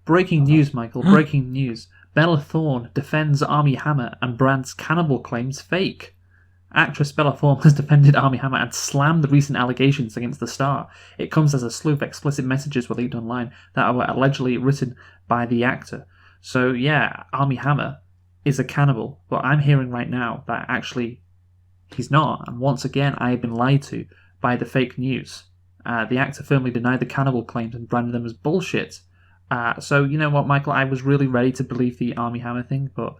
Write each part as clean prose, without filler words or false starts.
Breaking news, Michael. Breaking news. Bella Thorne defends Armie Hammer and brands cannibal claims fake. Actress Bella Thorne has defended Armie Hammer and slammed the recent allegations against the star. It comes as a slew of explicit messages were leaked online that were allegedly written by the actor. So yeah, Armie Hammer is a cannibal, but I'm hearing right now that actually he's not. And once again, I have been lied to by the fake news. The actor firmly denied the cannibal claims and branded them as bullshit. So you know what, Michael? I was really ready to believe the Armie Hammer thing, but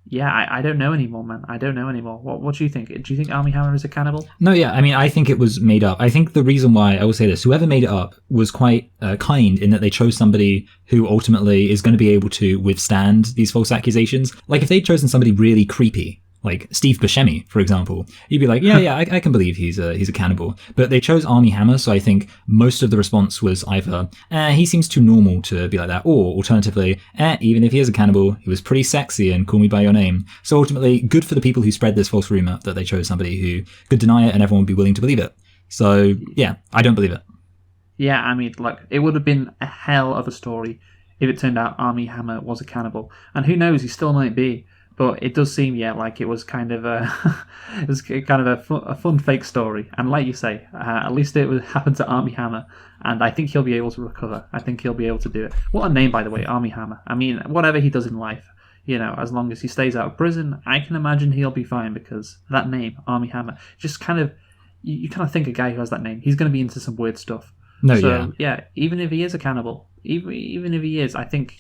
yeah, I don't know anymore, man. I don't know anymore. What do you think? Do you think Armie Hammer is a cannibal? No, yeah. I mean, I think it was made up. I think the reason why, I will say this, whoever made it up was quite kind in that they chose somebody who ultimately is going to be able to withstand these false accusations. Like, if they'd chosen somebody really creepy, like Steve Buscemi, for example, you'd be like, yeah, I can believe he's a cannibal. But they chose Armie Hammer, so I think most of the response was either, he seems too normal to be like that, or alternatively, even if he is a cannibal, he was pretty sexy and call me by your name. So ultimately, good for the people who spread this false rumor that they chose somebody who could deny it and everyone would be willing to believe it. So yeah, I don't believe it. Yeah, I mean, look, it would have been a hell of a story if it turned out Armie Hammer was a cannibal. And who knows, he still might be. But it does seem, like it was kind of a fun fake story. And like you say, at least it would happen to Armie Hammer, and I think he'll be able to recover. I think he'll be able to do it. What a name, by the way, Armie Hammer. I mean, whatever he does in life, as long as he stays out of prison, I can imagine he'll be fine, because that name, Armie Hammer, just kind of, you kind of think a guy who has that name, he's going to be into some weird stuff. No, so, yeah, even if he is a cannibal, even if he is, I think,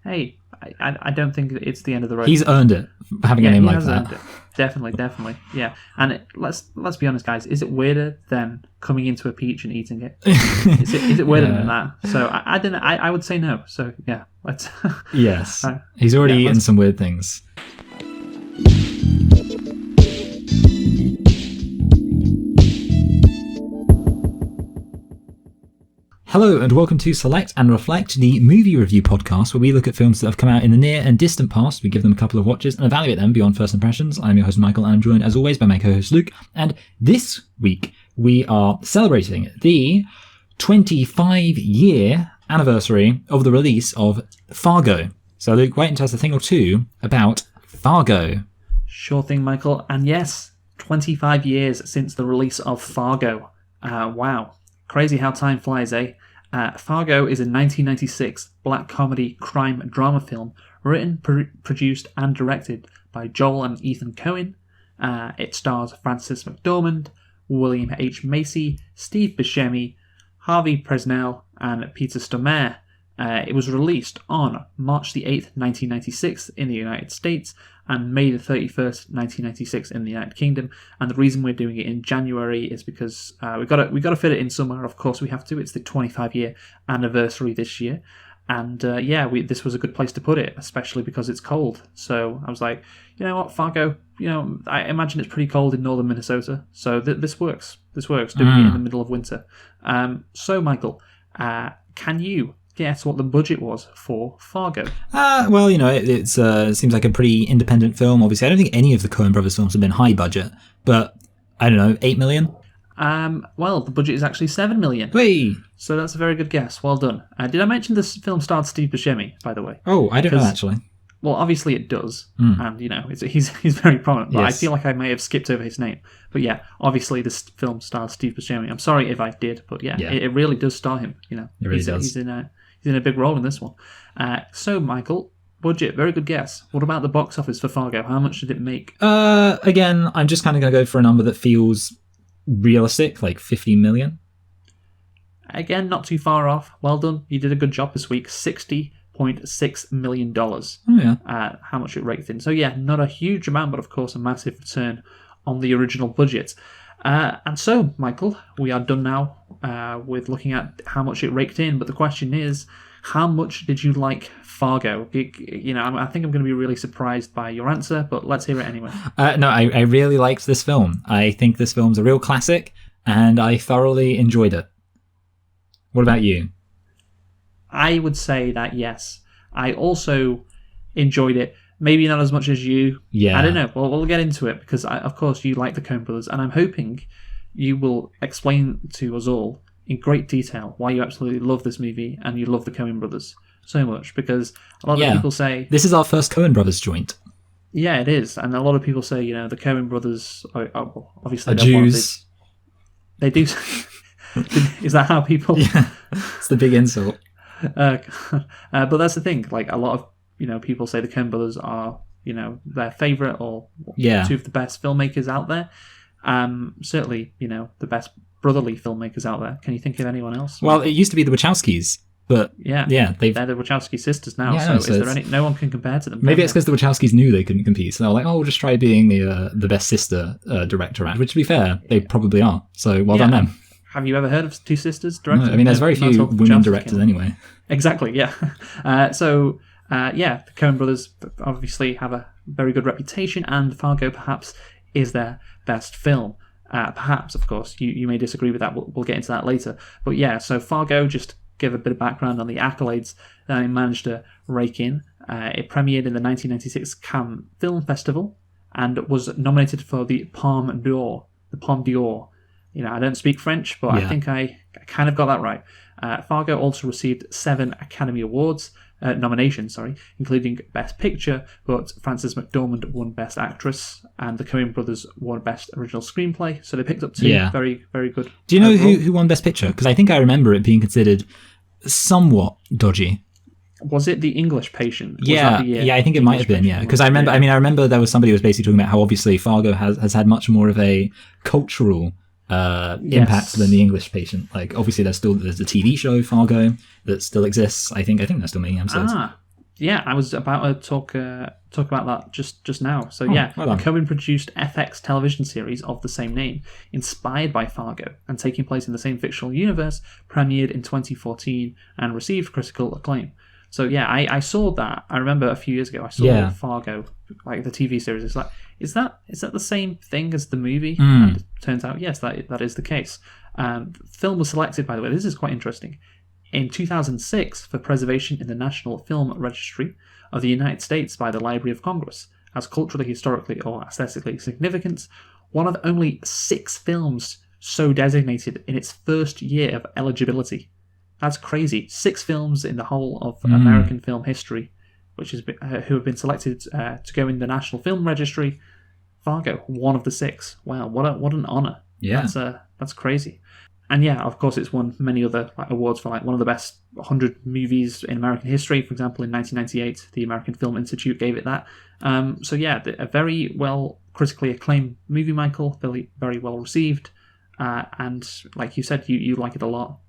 hey, I don't think it's the end of the road. He's earned it, having a name like that. Definitely, yeah. And let's be honest, guys. Is it weirder than coming into a peach and eating it? Is it weirder than that? So I don't know. I would say no. So yeah, let's. Yes, he's already eaten some weird things. Hello and welcome to Select and Reflect, the movie review podcast where we look at films that have come out in the near and distant past. We give them a couple of watches and evaluate them beyond first impressions. I'm your host Michael and I'm joined as always by my co-host Luke. And this week we are celebrating the 25-year anniversary of the release of Fargo. So Luke, wait and tell us a thing or two about Fargo. Sure thing, Michael. And yes, 25 years since the release of Fargo. Wow. Crazy how time flies, eh? Fargo is a 1996 black comedy crime drama film written, produced and directed by Joel and Ethan Coen. It stars Frances McDormand, William H. Macy, Steve Buscemi, Harvey Presnell and Peter Stormare. It was released on March the 8th, 1996 in the United States and May the 31st, 1996 in the United Kingdom. And the reason we're doing it in January is because we've got to fit it in somewhere. Of course we have to. It's the 25-year anniversary this year. And this was a good place to put it, especially because it's cold. So I was like, you know what, Fargo, I imagine it's pretty cold in northern Minnesota. So this works. This works, doing it in the middle of winter. So Michael, can you guess what the budget was for Fargo? Well, it seems like a pretty independent film. Obviously, I don't think any of the Coen brothers films have been high budget, but I don't know, 8 million? Well, the budget is actually 7 million. Whee! So that's a very good guess. Well done. Did I mention this film starred Steve Buscemi, by the way? Oh, I don't know, actually. Well, obviously it does, and he's very prominent. But Yes. I feel like I may have skipped over his name. But yeah, obviously this film stars Steve Buscemi. I'm sorry if I did, but yeah. It really does star him. It really does. He's in a big role in this one. So Michael, budget, very good guess. What about the box office for Fargo? How much did it make? Again, I'm just kind of going to go for a number that feels realistic, like 50 million. Again, not too far off. Well done. You did a good job this week. $60.6 million. Oh, yeah. How much it raked in. So yeah, not a huge amount, but of course a massive return on the original budget. And so, Michael, we are done now with looking at how much it raked in. But the question is, how much did you like Fargo? I think I'm going to be really surprised by your answer, but let's hear it anyway. No, I really liked this film. I think this film's a real classic, and I thoroughly enjoyed it. What about you? I would say that yes. I also enjoyed it. Maybe not as much as you. Yeah. I don't know. Well, we'll get into it because, of course, you like the Coen brothers, and I'm hoping you will explain to us all in great detail why you absolutely love this movie and you love the Coen brothers so much, because a lot of people say... This is our first Coen brothers joint. Yeah, it is. And a lot of people say, the Coen brothers are obviously... Jews. They do... Is that how people... Yeah, it's the big insult. But that's the thing. Like, a lot of people say the Coen brothers are their favourite or two of the best filmmakers out there. Certainly, the best brotherly filmmakers out there. Can you think of anyone else? Well, it used to be the Wachowskis, but they're the Wachowski sisters now. Yeah, so is there no one can compare to them? Maybe it's because the Wachowskis knew they couldn't compete, so they were like, we'll just try being the best sister director at. Which, to be fair, they probably are. So well done them. Have you ever heard of two sisters directors? No, I mean, there's very few women directors anyway. Exactly, yeah. The Coen brothers obviously have a very good reputation, and Fargo perhaps is their best film. Perhaps, of course, you may disagree with that. We'll get into that later. But yeah, so Fargo, just to give a bit of background on the accolades that it managed to rake in. It premiered in the 1996 Cannes Film Festival and was nominated for the Palme d'Or. The Palme d'Or. I don't speak French, but I think I kind of got that right. Fargo also received 7 Academy Awards nominations, including Best Picture, but Frances McDormand won Best Actress, and the Coen brothers won Best Original Screenplay. So they picked up 2 very, very good. Do you know who won Best Picture? Because I think I remember it being considered somewhat dodgy. Was it The English Patient? Yeah, I think it might have been, because I remember. I mean, I remember there was somebody who was basically talking about how obviously Fargo has had much more of a cultural impact than The English Patient. Like, obviously there's a TV show Fargo that still exists. I think they're still making episodes. I was about to talk about that just now. So well the Coen produced FX television series of the same name, inspired by Fargo and taking place in the same fictional universe, premiered in 2014 and received critical acclaim. So I saw that. I remember a few years ago I saw Fargo, like the TV series. It's like, is that the same thing as the movie? And it turns out, yes, that is the case. Film was selected, by the way, this is quite interesting, in 2006 for preservation in the National Film Registry of the United States by the Library of Congress as culturally, historically, or aesthetically significant, one of only 6 films so designated in its first year of eligibility. That's crazy. 6 films in the whole of American film history, which has been, who have been selected to go in the National Film Registry. Fargo, one of the 6. Wow, what an honor. Yeah, that's crazy. And of course, it's won many other awards for one of the best 100 movies in American history. For example, in 1998, the American Film Institute gave it that. A very well critically acclaimed movie, Michael. Very, very well received, and like you said, you like it a lot.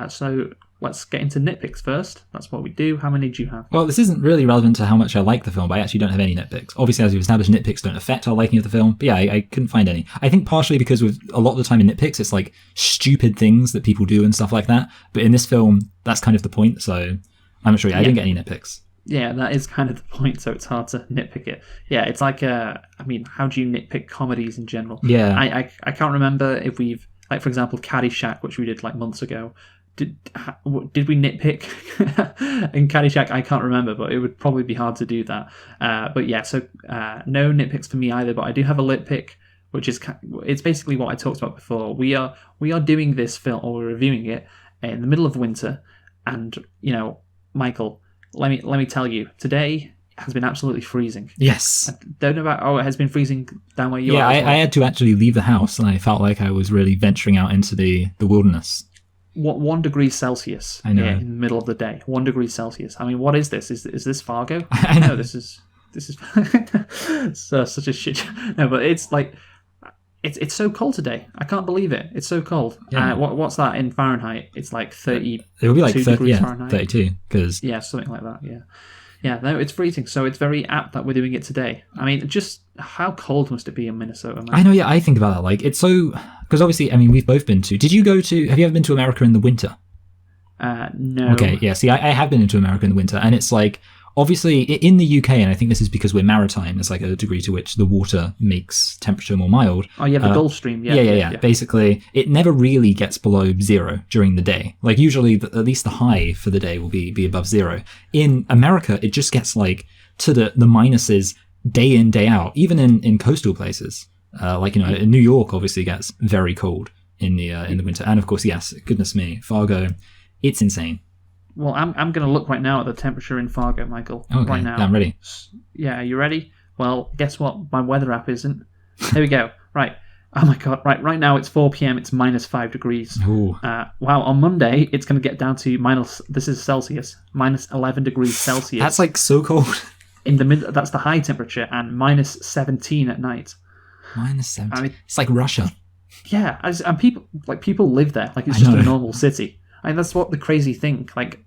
So let's get into nitpicks first. That's what we do. How many do you have? Well, this isn't really relevant to how much I like the film, but I actually don't have any nitpicks. Obviously, as we've established, nitpicks don't affect our liking of the film. But I couldn't find any. I think partially because with a lot of the time in nitpicks, it's like stupid things that people do and stuff like that. But in this film, that's kind of the point. So I'm not sure. I didn't get any nitpicks. Yeah, that is kind of the point, so it's hard to nitpick it. Yeah, it's like, how do you nitpick comedies in general? Yeah. I can't remember if we've, for example, Caddyshack, which we did months ago. Did we nitpick in Caddyshack? I can't remember, but it would probably be hard to do that. No nitpicks for me either, but I do have a lit pick, which is it's basically what I talked about before. We are doing this film, or we're reviewing it in the middle of winter, and Michael, let me tell you, today has been absolutely freezing. Yes. I don't know about, it has been freezing down where you are. Yeah, I had to actually leave the house, and I felt like I was really venturing out into the wilderness. 1 degrry Celsius in the middle of the day. 1 degree Celsius. I mean, what is this? Is this Fargo? I know. This is such a shit. No, but it's like it's so cold today. I can't believe it. It's so cold. Yeah. What's that in Fahrenheit? It's like 30. It would be like 30, degrees Fahrenheit. 32. Because something like that. Yeah. No, it's freezing. So it's very apt that we're doing it today. I mean, just how cold must it be in Minnesota? Man? I know. Yeah, I think about that. Like, it's so, because obviously, I mean, we've both been to. Have you ever been to America in the winter? No. Okay. Yeah. See, I have been into America in the winter, and it's like, obviously in the UK, and I think this is because we're maritime, there's like a degree to which the water makes temperature more mild. Oh, yeah, the Gulf Stream. Yeah. Basically, it never really gets below 0 during the day. Like, usually, at least the high for the day will be above 0. In America, it just gets like to the minuses day in, day out, even in coastal places. In New York, obviously gets very cold. in the winter. And of course, yes, goodness me, Fargo, it's insane. Well, I'm going to look right now at the temperature in Fargo, Michael. Okay, right now. I'm ready. Yeah, are you ready? Well, guess what? My weather app isn't. There we go. Right. Oh my god. Right now it's 4 p.m. It's -5 degrees. Ooh. Wow. On Monday it's going to get down to minus. This is Celsius. -11 degrees Celsius. That's like so cold. In the mid. That's the high temperature, and -17 at night. -17. I mean, it's like Russia. Yeah, and people live there. Like it's just a normal city. I mean, that's what the crazy thing. Like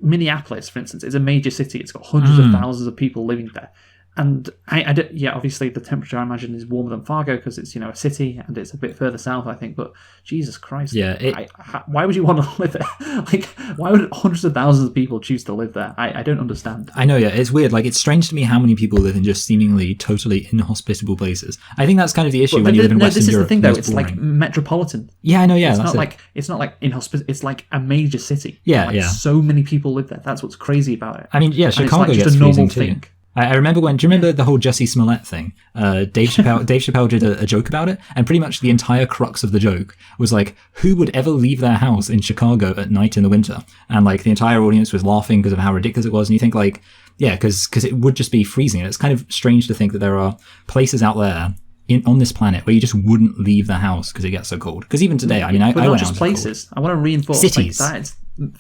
Minneapolis, for instance, is a major city. It's got hundreds of thousands of people living there. And obviously the temperature I imagine is warmer than Fargo because it's a city and it's a bit further south, I think. But Jesus Christ, yeah, why would you want to live there? Like, why would hundreds of thousands of people choose to live there? I don't understand. I know, yeah, it's weird. Like, it's strange to me how many people live in just seemingly totally inhospitable places. I think that's kind of the issue when you live in Western Europe. This is the thing, though. It's like metropolitan. Yeah, I know. Yeah, it's not like inhospitable. It's like a major city. Yeah, like so many people live there. That's what's crazy about it. I mean, yeah, Chicago gets freezing too. I remember do you remember the whole Jussie Smollett thing? Dave Chappelle did a joke about it, and pretty much the entire crux of the joke was like, who would ever leave their house in Chicago at night in the winter? And like the entire audience was laughing because of how ridiculous it was, and you think like, yeah, because it would just be freezing. And it's kind of strange to think that there are places out there on this planet where you just wouldn't leave the house because it gets so cold. Because even today, I mean, I not went just places. I want to reinforce cities.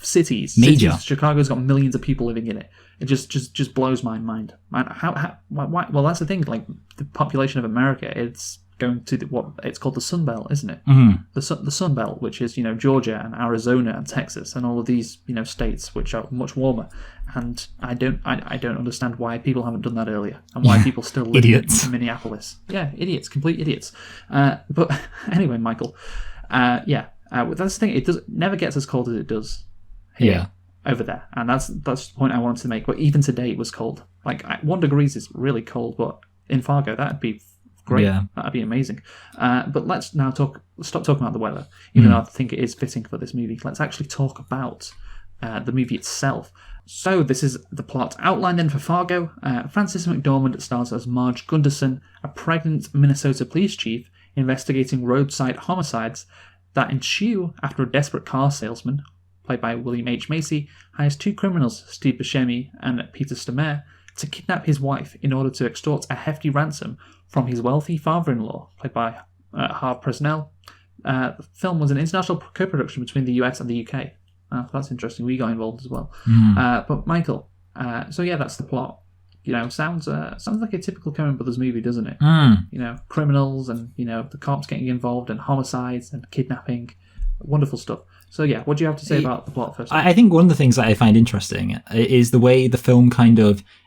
Cities. Major. Chicago's got millions of people living in it. It just blows my mind. Why? Well, that's the thing. Like the population of America, it's going to what it's called the Sun Belt, isn't it? Mm-hmm. The Sun Belt, which is Georgia and Arizona and Texas and all of these states which are much warmer. And I don't understand why people haven't done that earlier and why people still live in Minneapolis. Yeah, idiots, complete idiots. But anyway, Michael, that's the thing. It never gets as cold as it does here, over there, and that's the point I wanted to make. But even today, it was cold. Like 1 degree is really cold, but in Fargo, that'd be great. Yeah. That'd be amazing. But let's now stop talking about the weather, even though I think it is fitting for this movie. Let's actually talk about the movie itself. So this is the plot outline then for Fargo. Frances McDormand stars as Marge Gunderson, a pregnant Minnesota police chief investigating roadside homicides that ensue after a desperate car salesman, played by William H. Macy, hires 2 criminals, Steve Buscemi and Peter Stormare, to kidnap his wife in order to extort a hefty ransom from his wealthy father-in-law, played by Harve Presnell. The film was an international co-production between the US and the UK. That's interesting. We got involved as well. But Michael, so yeah, that's the plot. Sounds like a typical Coen Brothers movie, doesn't it? Criminals and the cops getting involved and homicides and kidnapping, wonderful stuff. So yeah, what do you have to say about the plot first? I think one of the things that I find interesting is the way the film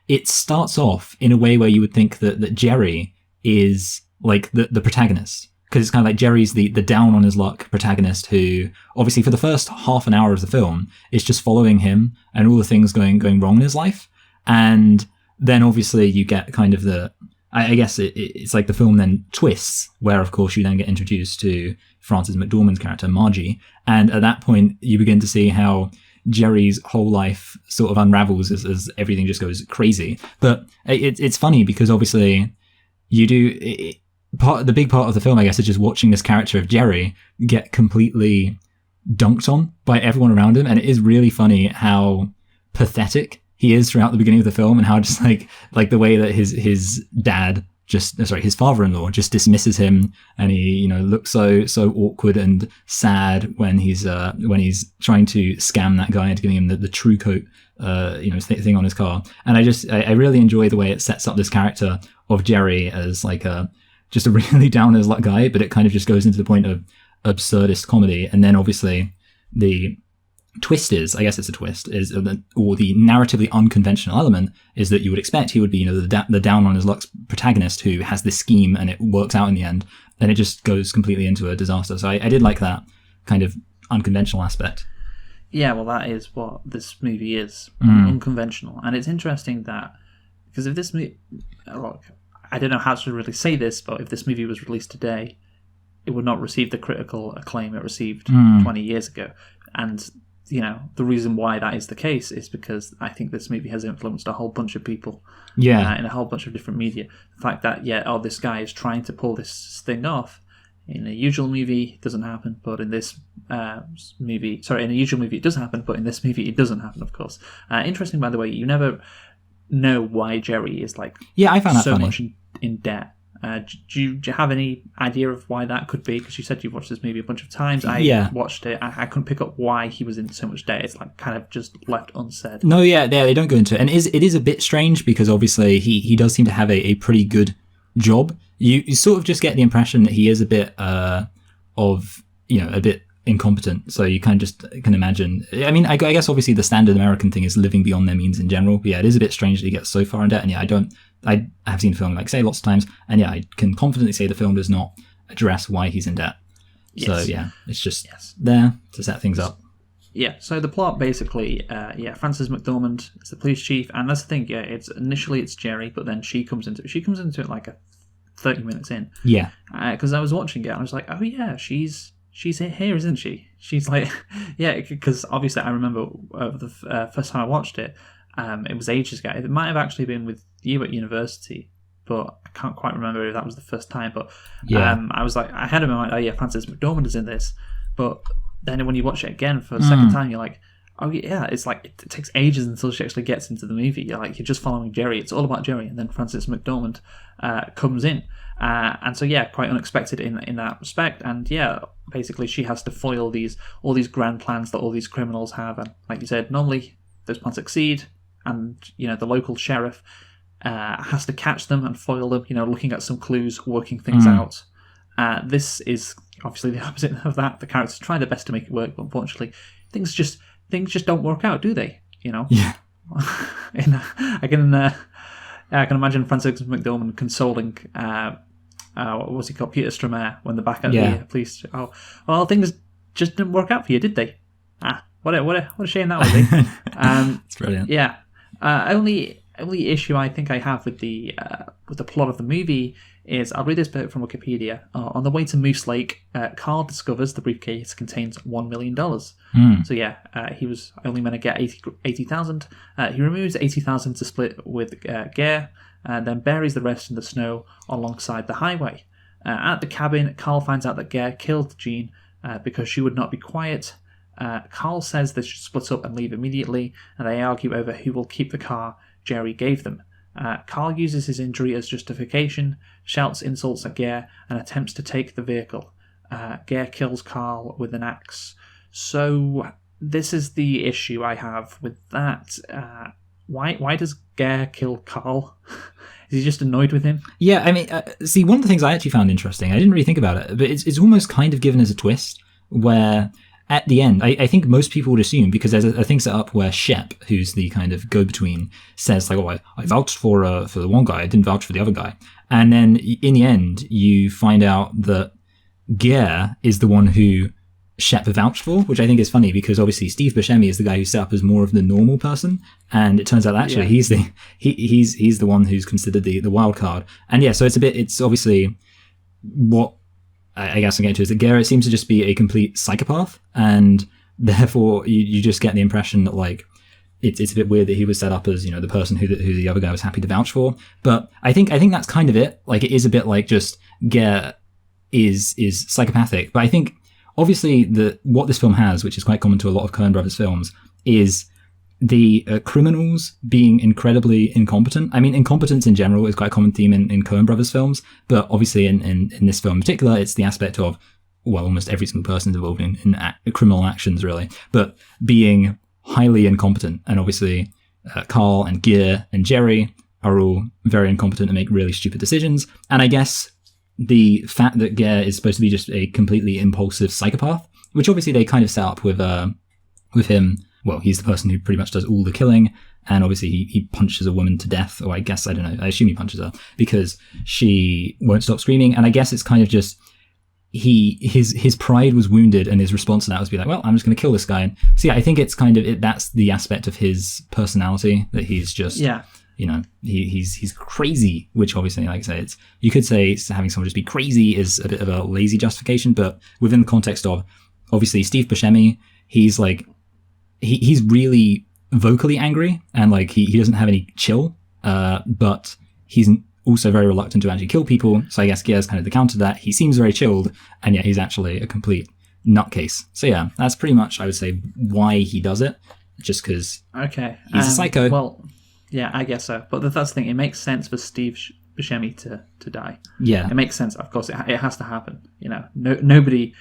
it starts off in a way where you would think that Jerry is like the protagonist. Because it's kind of like Jerry's the down on his luck protagonist who, obviously for the first half an hour of the film, is just following him and all the things going wrong in his life. And then obviously you get kind of I guess it's like the film then twists, where of course you then get introduced to Frances McDormand's character, Margie. And at that point you begin to see how Jerry's whole life sort of unravels as everything just goes crazy. But it's funny because obviously you do... the big part of the film, I guess, is just watching this character of Jerry get completely dunked on by everyone around him. And it is really funny how pathetic he is throughout the beginning of the film, and how just like the way that his his father-in-law just dismisses him, and he looks so awkward and sad when he's trying to scam that guy into giving him the True Coat thing on his car. And I really enjoy the way it sets up this character of Jerry as like just a really down on his luck guy, but it kind of just goes into the point of absurdist comedy. And then obviously the twist is, I guess it's a twist, or the narratively unconventional element is that you would expect he would be the down on his luck protagonist who has this scheme and it works out in the end, and it just goes completely into a disaster. So I did like that kind of unconventional aspect. Yeah, well, that is what this movie is, unconventional. And it's interesting that, because if this movie... I don't know how to really say this, but if this movie was released today, it would not receive the critical acclaim it received 20 years ago. And, the reason why that is the case is because I think this movie has influenced a whole bunch of people in a whole bunch of different media. The fact that, this guy is trying to pull this thing off, In a usual movie, it doesn't happen, but in this movie... Sorry, in a usual movie, it does happen, but in this movie, it doesn't happen, of course. Interesting, by the way, you never know why Jerry is, like, I found that so funny. much in debt. Do you have any idea of why that could be? Because you said you've watched this movie a bunch of times. I watched it. I couldn't pick up why he was in so much debt. It's like kind of just left unsaid. No, they don't go into it. And it is a bit strange because obviously he does seem to have a pretty good job. You sort of just get the impression that he is a bit a bit incompetent. So you kind of just can imagine. I mean, I guess obviously the standard American thing is living beyond their means in general. But yeah, it is a bit strange that he gets so far in debt. And I have seen the film, like I say, lots of times, and I can confidently say the film does not address why he's in debt. Yes. So yeah, it's just there to set things up. Yeah, so the plot basically, Frances McDormand is the police chief, and that's the thing, it's initially Jerry, but then she comes into it like 30 minutes in. Yeah. Because I was watching it, and I was like, oh yeah, she's here, isn't she? She's like, yeah, because obviously I remember the first time I watched it, it was ages ago. It might have actually been with you at university, but I can't quite remember if that was the first time. But I was like, I had in my mind, oh yeah, Frances McDormand is in this. But then when you watch it again for the second time, you're like, oh yeah, it's like it takes ages until she actually gets into the movie. You're just following Jerry. It's all about Jerry, and then Frances McDormand comes in. And so yeah, quite unexpected in that respect. And yeah, basically she has to foil all these grand plans that all these criminals have. And like you said, normally those plans succeed, and the local sheriff has to catch them and foil them. Looking at some clues, working things out. This is obviously the opposite of that. The characters try their best to make it work, but unfortunately, things just don't work out, do they? Yeah. I can imagine Frances McDormand consoling. What was he called? Peter Stormare when they're back at the police. Oh, well, things just didn't work out for you, did they? What a shame that was. Eh? It's brilliant. Yeah. Only issue I think I have with the plot of the movie is, I'll read this bit from Wikipedia. On the way to Moose Lake, Carl discovers the briefcase contains $1 million. So yeah, he was only meant to get 80,000. He removes 80,000 to split with Gare, then buries the rest in the snow alongside the highway. At the cabin, Carl finds out that Gare killed Jean because she would not be quiet. Carl says they should split up and leave immediately, and they argue over who will keep the car Jerry gave them. Carl uses his injury as justification, shouts insults at Gare, and attempts to take the vehicle. Gare kills Carl with an axe. So this is the issue I have with that. Why does Gare kill Carl? Is he just annoyed with him? Yeah, I mean, see, one of the things I actually found interesting, I didn't really think about it, but it's almost kind of given as a twist, where at the end, I think most people would assume, because there's a thing set up where Shep, who's the kind of go-between, says like, oh, I vouched for the one guy, I didn't vouch for the other guy. And then in the end, you find out that Gare is the one who Shep vouched for, which I think is funny because obviously Steve Buscemi is the guy who's set up as more of the normal person, and it turns out actually he's the one who's considered the wild card. And yeah, so it's obviously what I guess I'm getting to is that Garrett seems to just be a complete psychopath, and therefore you just get the impression that like it's a bit weird that he was set up as the person who the other guy was happy to vouch for. But I think that's kind of it. Like it is a bit like just Garrett is psychopathic, but I think obviously what this film has, which is quite common to a lot of Coen Brothers films, is the criminals being incredibly incompetent. I mean, incompetence in general is quite a common theme in Coen Brothers films, but obviously in this film in particular, it's the aspect of, well, almost every single person is involved in criminal actions, really, but being highly incompetent. And obviously, Carl and Gere and Jerry are all very incompetent and make really stupid decisions. And I guess the fact that Gere is supposed to be just a completely impulsive psychopath, which obviously they kind of set up with him. Well, he's the person who pretty much does all the killing, and obviously he punches a woman to death, or I guess, I don't know, I assume he punches her, because she won't stop screaming, and I guess it's kind of just, his pride was wounded, and his response to that was be like, well, I'm just going to kill this guy. And so yeah, I think it's kind of, that's the aspect of his personality, that he's just, he's crazy, which obviously, like I say, you could say having someone just be crazy is a bit of a lazy justification, but within the context of, obviously, Steve Buscemi, he's like, he's really vocally angry, and like he doesn't have any chill, but he's also very reluctant to actually kill people. So I guess Gear's kind of the counter to that. He seems very chilled, and yet he's actually a complete nutcase. So yeah, that's pretty much, I would say, why he does it. Just because he's a psycho. Well, yeah, I guess so. But that's the thing. It makes sense for Steve Buscemi to die. Yeah. It makes sense. Of course, it has to happen. Nobody...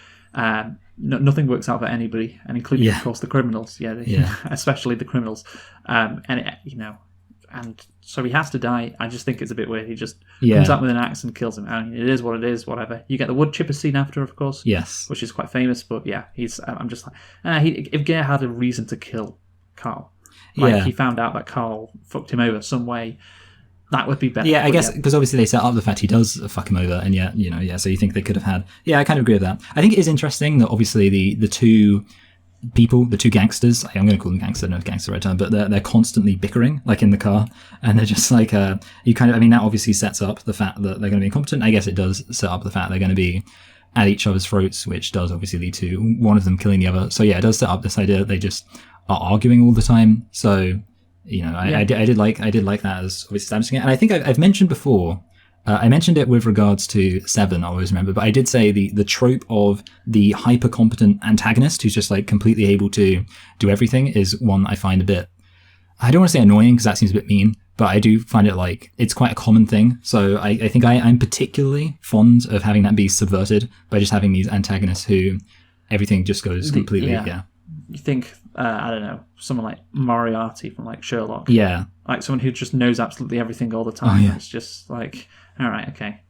nothing works out for anybody, and including, of course, the criminals. Especially the criminals. And so he has to die. I just think it's a bit weird. He just comes out with an axe and kills him. I mean, it is what it is, whatever. You get the wood chipper scene after, of course. Yes. Which is quite famous, but yeah, I'm just like, if Gare had a reason to kill Carl, he found out that Carl fucked him over some way, that would be better. Yeah, I guess, because obviously they set up the fact he does fuck him over, and so you think they could have had... Yeah, I kind of agree with that. I think it is interesting that obviously the two people, the two gangsters, I'm going to call them gangster, I don't know if gangster right term, but they're constantly bickering, like in the car, and they're just like, that obviously sets up the fact that they're going to be incompetent. I guess it does set up the fact they're going to be at each other's throats, which does obviously lead to one of them killing the other. So yeah, it does set up this idea that they just are arguing all the time. So, I did like that as obviously establishing it. And I think I've mentioned before, I mentioned it with regards to Seven, I always remember, but I did say the trope of the hyper-competent antagonist who's just like completely able to do everything is one I find a bit, I don't want to say annoying because that seems a bit mean, but I do find it like it's quite a common thing. So I think I'm particularly fond of having that be subverted by just having these antagonists who everything just goes completely, You think, I don't know, someone like Moriarty from like Sherlock. Yeah. Like someone who just knows absolutely everything all the time. Oh, yeah. It's just like, all right, okay.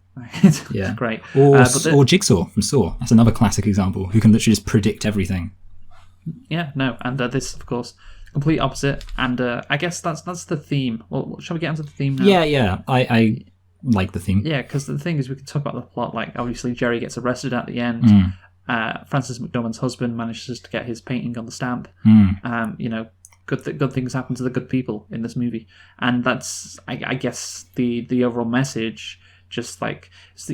It's great. Or Jigsaw from Saw. That's another classic example, who can literally just predict everything. Yeah, no, and this, of course, complete opposite. And I guess that's the theme. Well, shall we get into the theme now? Yeah. I like the theme. Yeah, because the thing is, we can talk about the plot. Like, obviously, Jerry gets arrested at the end. Frances McDormand's husband manages to get his painting on the stamp. Good things happen to the good people in this movie, and that's I guess the overall message. Just like it's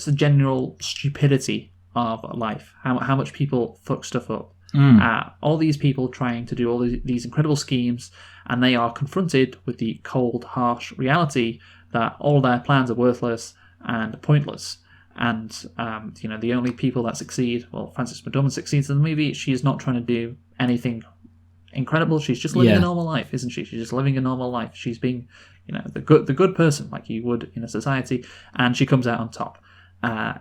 the general stupidity of life. How much people fuck stuff up. All these people trying to do all these incredible schemes, and they are confronted with the cold, harsh reality that all their plans are worthless and pointless. And the only people that succeed, well, Frances McDormand succeeds in the movie. She's not trying to do anything incredible. She's just living a normal life, isn't she? She's just living a normal life. She's being, the good person, like you would in a society, and she comes out on top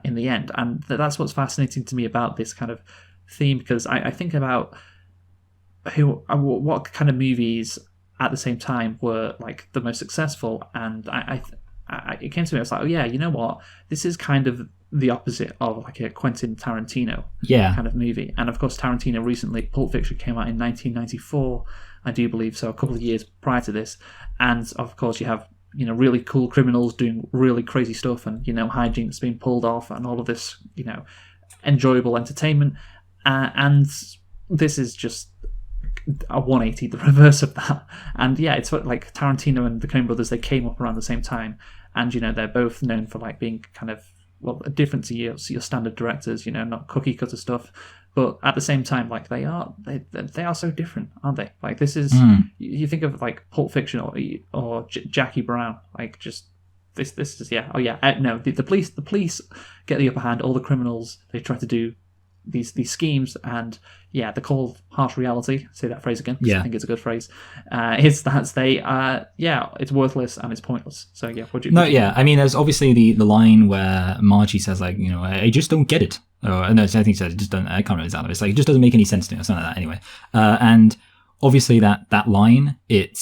in the end. And that's what's fascinating to me about this kind of theme, because I think about what kind of movies at the same time were like the most successful, and it came to me. I was like, oh yeah, you know what? This is kind of the opposite of like a Quentin Tarantino kind of movie. And of course, Tarantino recently, Pulp Fiction came out in 1994, I do believe, so a couple of years prior to this. And of course, you have really cool criminals doing really crazy stuff, and hijinks being pulled off, and all of this enjoyable entertainment. And this is just a 180, the reverse of that. And yeah, it's like Tarantino and the Coen brothers, they came up around the same time, and they're both known for like being kind of different to your standard directors, not cookie cutter stuff, but at the same time, like they are so different, aren't they? Like this is you think of like Pulp Fiction or Jackie Brown, like just this is the police get the upper hand. All the criminals, they try to do these schemes, and the cold harsh reality, say that phrase again, I think it's a good phrase, is that it's worthless and it's pointless. So I mean, there's obviously the line where Margie says like, I just don't get it, or no, I think she says, I can't remember exactly, it's like, it just doesn't make any sense to me or something like that anyway. And obviously that line, it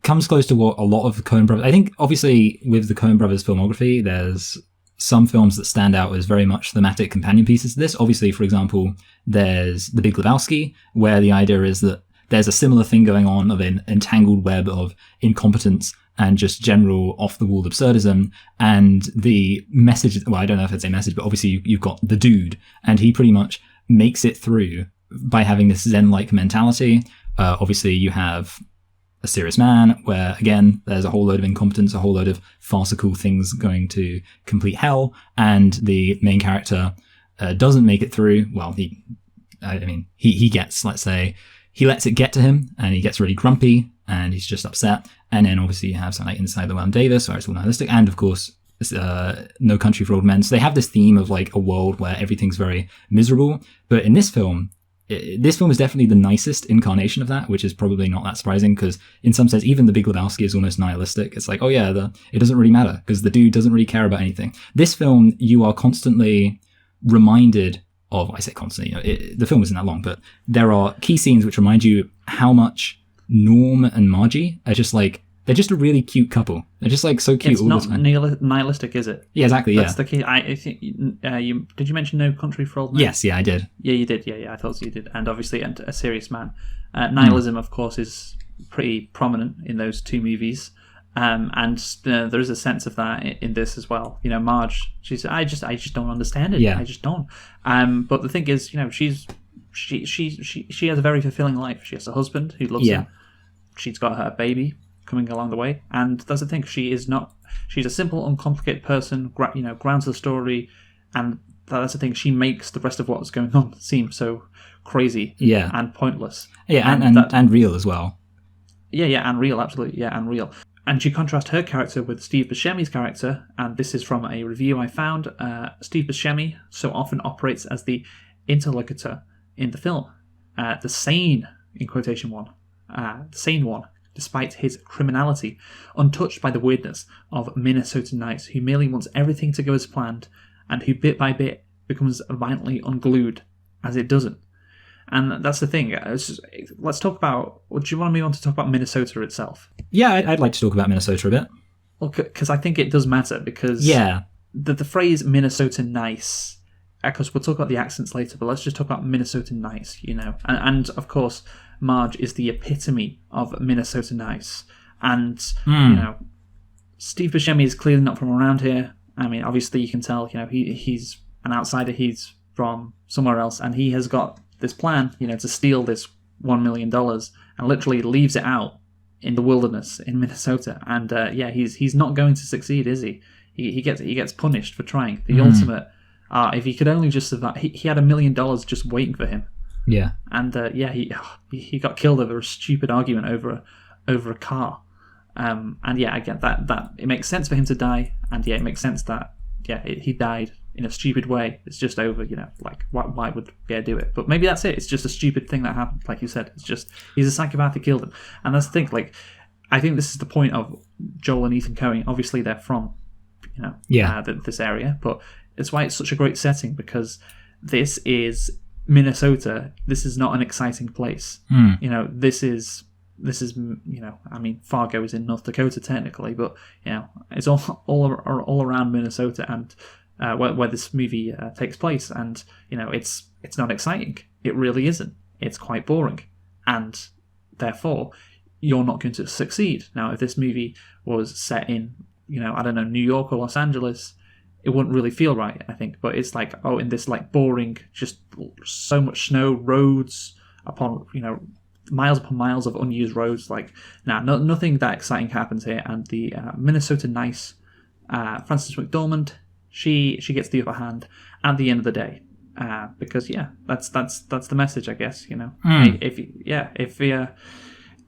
comes close to what a lot of the Coen brothers, I think obviously with the Coen brothers filmography, there's some films that stand out as very much thematic companion pieces to this. Obviously, for example, there's The Big Lebowski, where the idea is that there's a similar thing going on of an entangled web of incompetence and just general off-the-wall absurdism. And the message, well, I don't know if it's a message, but obviously you've got the dude, and he pretty much makes it through by having this Zen-like mentality. Obviously, you have A Serious Man, where again there's a whole load of incompetence, a whole load of farcical things going to complete hell, and the main character doesn't make it through. Well, he gets, let's say, he lets it get to him, and he gets really grumpy, and he's just upset. And then obviously you have something like Inside Llewellyn Davis, where it's all nihilistic, and of course No Country for Old Men. So they have this theme of like a world where everything's very miserable. But in this film is definitely the nicest incarnation of that, which is probably not that surprising, because in some sense, even The Big Lebowski is almost nihilistic. It's like, oh yeah, it doesn't really matter because the dude doesn't really care about anything. This film, you are constantly reminded of, I say constantly, the film isn't that long, but there are key scenes which remind you how much Norm and Margie are just like, they're just a really cute couple. They're just like so cute. It's not nihilistic, is it? Yeah, exactly. That's the key. I think did you mention No Country for Old Men? Yes, yeah, I did. Yeah, you did. Yeah, I thought you did. And obviously, A Serious Man. Nihilism, of course, is pretty prominent in those two movies. And there is a sense of that in this as well. You know, Marge, she's I just don't understand it. Yeah. I just don't. But the thing is, you know, she has a very fulfilling life. She has a husband who loves her. She's got her baby coming along the way, and that's the thing. She's a simple, uncomplicated person. Grounds the story, and that's the thing. She makes the rest of what's going on seem so crazy, and pointless, and real as well. Yeah, and real, absolutely, and real. And you contrast her character with Steve Buscemi's character, and this is from a review I found. Steve Buscemi so often operates as the interlocutor in the film, the sane, in quotation the sane one, despite his criminality, untouched by the weirdness of Minnesota Nights, who merely wants everything to go as planned, and who bit by bit becomes violently unglued as it doesn't. And that's the thing. Let's talk about... Do you want me to talk about Minnesota itself? Yeah, I'd like to talk about Minnesota a bit. Well, because I think it does matter, because the phrase Minnesota Nice... Because we'll talk about the accents later, but let's just talk about Minnesota Nice, you know. And of course, Marge is the epitome of Minnesota Nice. And, you know, Steve Buscemi is clearly not from around here. I mean, obviously you can tell, you know, he's an outsider. He's from somewhere else, and he has got this plan, you know, to steal this $1 million, and literally leaves it out in the wilderness in Minnesota. And he's not going to succeed, is he? He gets punished for trying. The ultimate... if he could only just survive, he had $1 million just waiting for him. Yeah, and he got killed over a stupid argument over a car. And again, that it makes sense for him to die, and it makes sense that he died in a stupid way. It's just over, you know, like why would do it? But maybe that's it. It's just a stupid thing that happened, like you said. It's just he's a psychopath who killed him, and that's the thing. Like, I think this is the point of Joel and Ethan Coen. Obviously, they're from, you know, this area, but it's why it's such a great setting, because this is Minnesota. This is not an exciting place. You know, this is, you know, I mean, Fargo is in North Dakota technically, but, you know, it's all around Minnesota, and where this movie takes place. And, you know, it's not exciting. It really isn't. It's quite boring. And therefore, you're not going to succeed. Now, if this movie was set in, you know, I don't know, New York or Los Angeles, it wouldn't really feel right, I think. But it's like, in this like boring, just so much snow, roads upon, you know, miles upon miles of unused roads. Like, nothing that exciting happens here. And the Minnesota Nice, Frances McDormand, she gets the upper hand at the end of the day, because that's the message, I guess. You know, if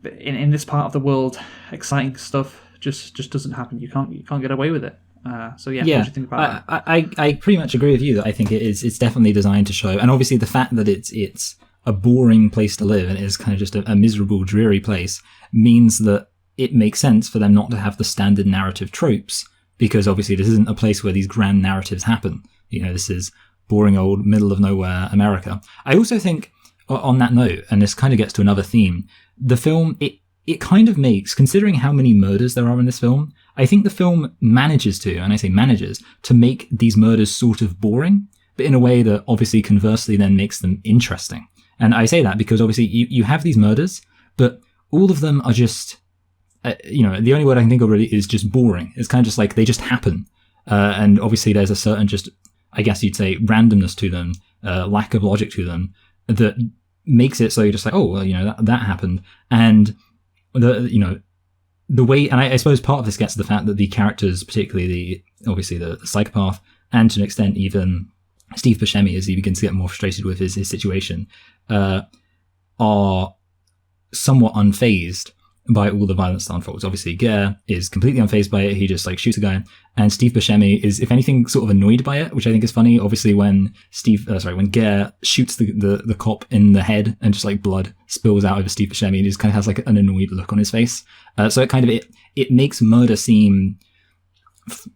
in this part of the world, exciting stuff just doesn't happen. You can't get away with it. What do you think about that? I pretty much agree with you that I think it's definitely designed to show, and obviously the fact that it's a boring place to live and is kind of just a miserable, dreary place means that it makes sense for them not to have the standard narrative tropes, because obviously this isn't a place where these grand narratives happen. You know, this is boring old middle of nowhere America. I also think, on that note, and this kind of gets to another theme, the film, it kind of makes, considering how many murders there are in this film, I think the film manages to, and I say manages, to make these murders sort of boring, but in a way that obviously conversely then makes them interesting. And I say that because obviously you have these murders, but all of them are just, you know, the only word I can think of really is just boring. It's kind of just like they just happen. And obviously there's a certain just, I guess you'd say, randomness to them, lack of logic to them, that makes it so you're just like, oh, well, you know, that happened. And the way, and I suppose part of this gets to the fact that the characters, particularly the psychopath, and to an extent even Steve Buscemi, as he begins to get more frustrated with his situation, are somewhat unfazed. by all the violence that unfolds. Obviously, Gare is completely unfazed by it. He just like shoots a guy, and Steve Buscemi is, if anything, sort of annoyed by it, which I think is funny. Obviously, when when Gare shoots the cop in the head and just like blood spills out over Steve Buscemi, he just kind of has like an annoyed look on his face. So it makes murder seem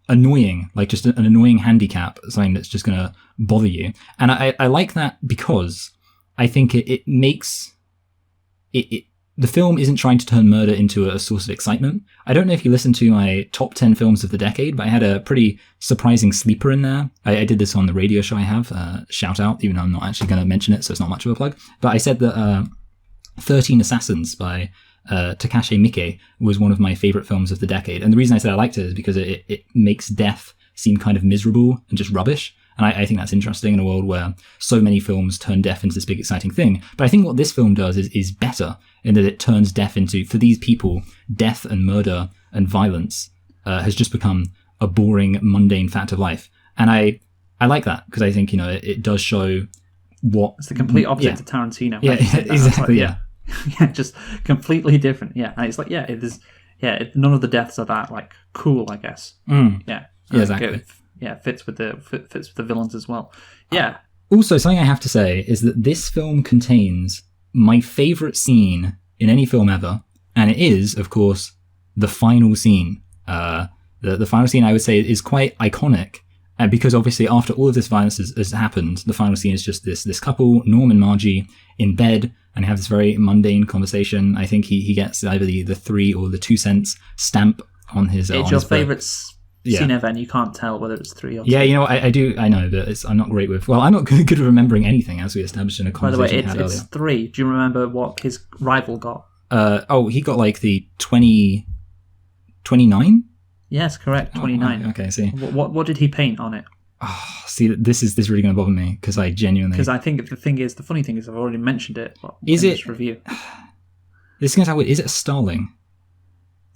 annoying, like just an annoying handicap, something that's just going to bother you. And I like that because I think it makes it the film isn't trying to turn murder into a source of excitement. I don't know if you listened to my top 10 films of the decade, but I had a pretty surprising sleeper in there. I did this on the radio show I have, shout out, even though I'm not actually going to mention it, so it's not much of a plug. But I said that 13 Assassins by Takashi Miike was one of my favorite films of the decade. And the reason I said I liked it is because it makes death seem kind of miserable and just rubbish. And I think that's interesting in a world where so many films turn death into this big exciting thing. But I think what this film does is better in that it turns death into, for these people, death and murder and violence has just become a boring, mundane fact of life. And I like that because I think, it does show what... It's the complete opposite to Tarantino. Yeah, exactly, yeah. Yeah, just completely different. Yeah, and it's like, it is... Yeah, none of the deaths are that, like, cool, I guess. Yeah. Yeah, exactly. Fits with the villains as well. Yeah. Also, something I have to say is that this film contains my favorite scene in any film ever, and it is, of course, the final scene. The final scene, I would say, is quite iconic, because obviously after all of this violence has happened, the final scene is just this couple, Norm and Margie, in bed, and have this very mundane conversation. I think he gets either the 3 or the 2 cents stamp on his. It's your favourite scene ever, and you can't tell whether it's 3 or 2. Yeah, I know, but I'm not great with... Well, I'm not good at remembering anything, as we established in a conversation. By the way, it's 3. Do you remember what his rival got? He got like the 29? Yes, correct, 29. Okay, I see. What did he paint on it? Oh, see, this is really going to bother me, because I genuinely... Because I think the funny thing is, I've already mentioned it. Is it... This review. This is going to sound weird. Is it a starling?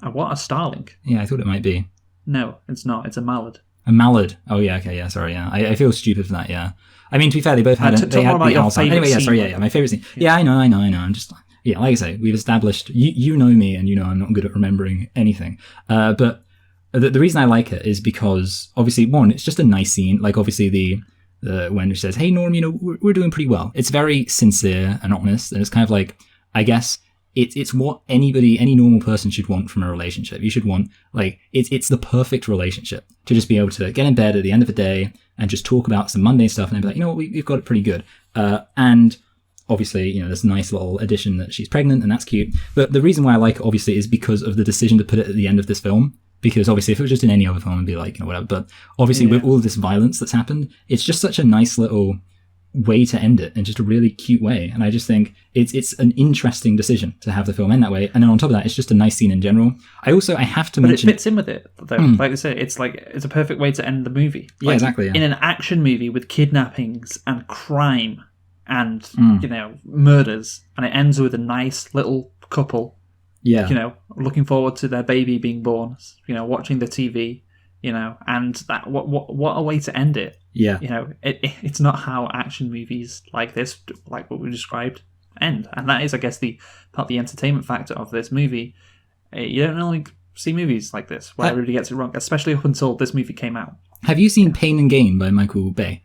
What, a starling? Yeah, I thought it might be. No, it's not. It's a mallard. A mallard. Oh, yeah, okay, yeah, sorry, yeah. I feel stupid for that, yeah. I mean, to be fair, they both had... Talk more about your favourite Anyway, yeah, scene. sorry, yeah, my favourite scene. Yeah, I know. I'm just... Yeah, like I say, we've established... You know me, and you know I'm not good at remembering anything. But the reason I like it is because, obviously, one, it's just a nice scene. Like, obviously, the when she says, hey, Norm, we're doing pretty well. It's very sincere and honest, and it's kind of like, I guess... It's what any normal person should want from a relationship. You should want, like, it's the perfect relationship to just be able to get in bed at the end of the day and just talk about some mundane stuff and then be like, what, we've got it pretty good. And obviously, this nice little addition that she's pregnant and that's cute. But the reason why I like it, obviously, is because of the decision to put it at the end of this film. Because obviously, if it was just in any other film, I'd be like, whatever. But obviously, with all of this violence that's happened, it's just such a nice little way to end it in just a really cute way. And I just think it's an interesting decision to have the film end that way. And then on top of that, it's just a nice scene in general. I have to mention... But it fits in with it, though. Like I say, it's a perfect way to end the movie. Yeah, exactly. Yeah. In an action movie with kidnappings and crime and, murders, and it ends with a nice little couple, looking forward to their baby being born, watching the TV, and that what a way to end it. Yeah. It's not how action movies like this, like what we described, end. And that is, I guess, the entertainment factor of this movie. You don't normally see movies like this where everybody gets it wrong, especially up until this movie came out. Have you seen Pain and Gain by Michael Bay?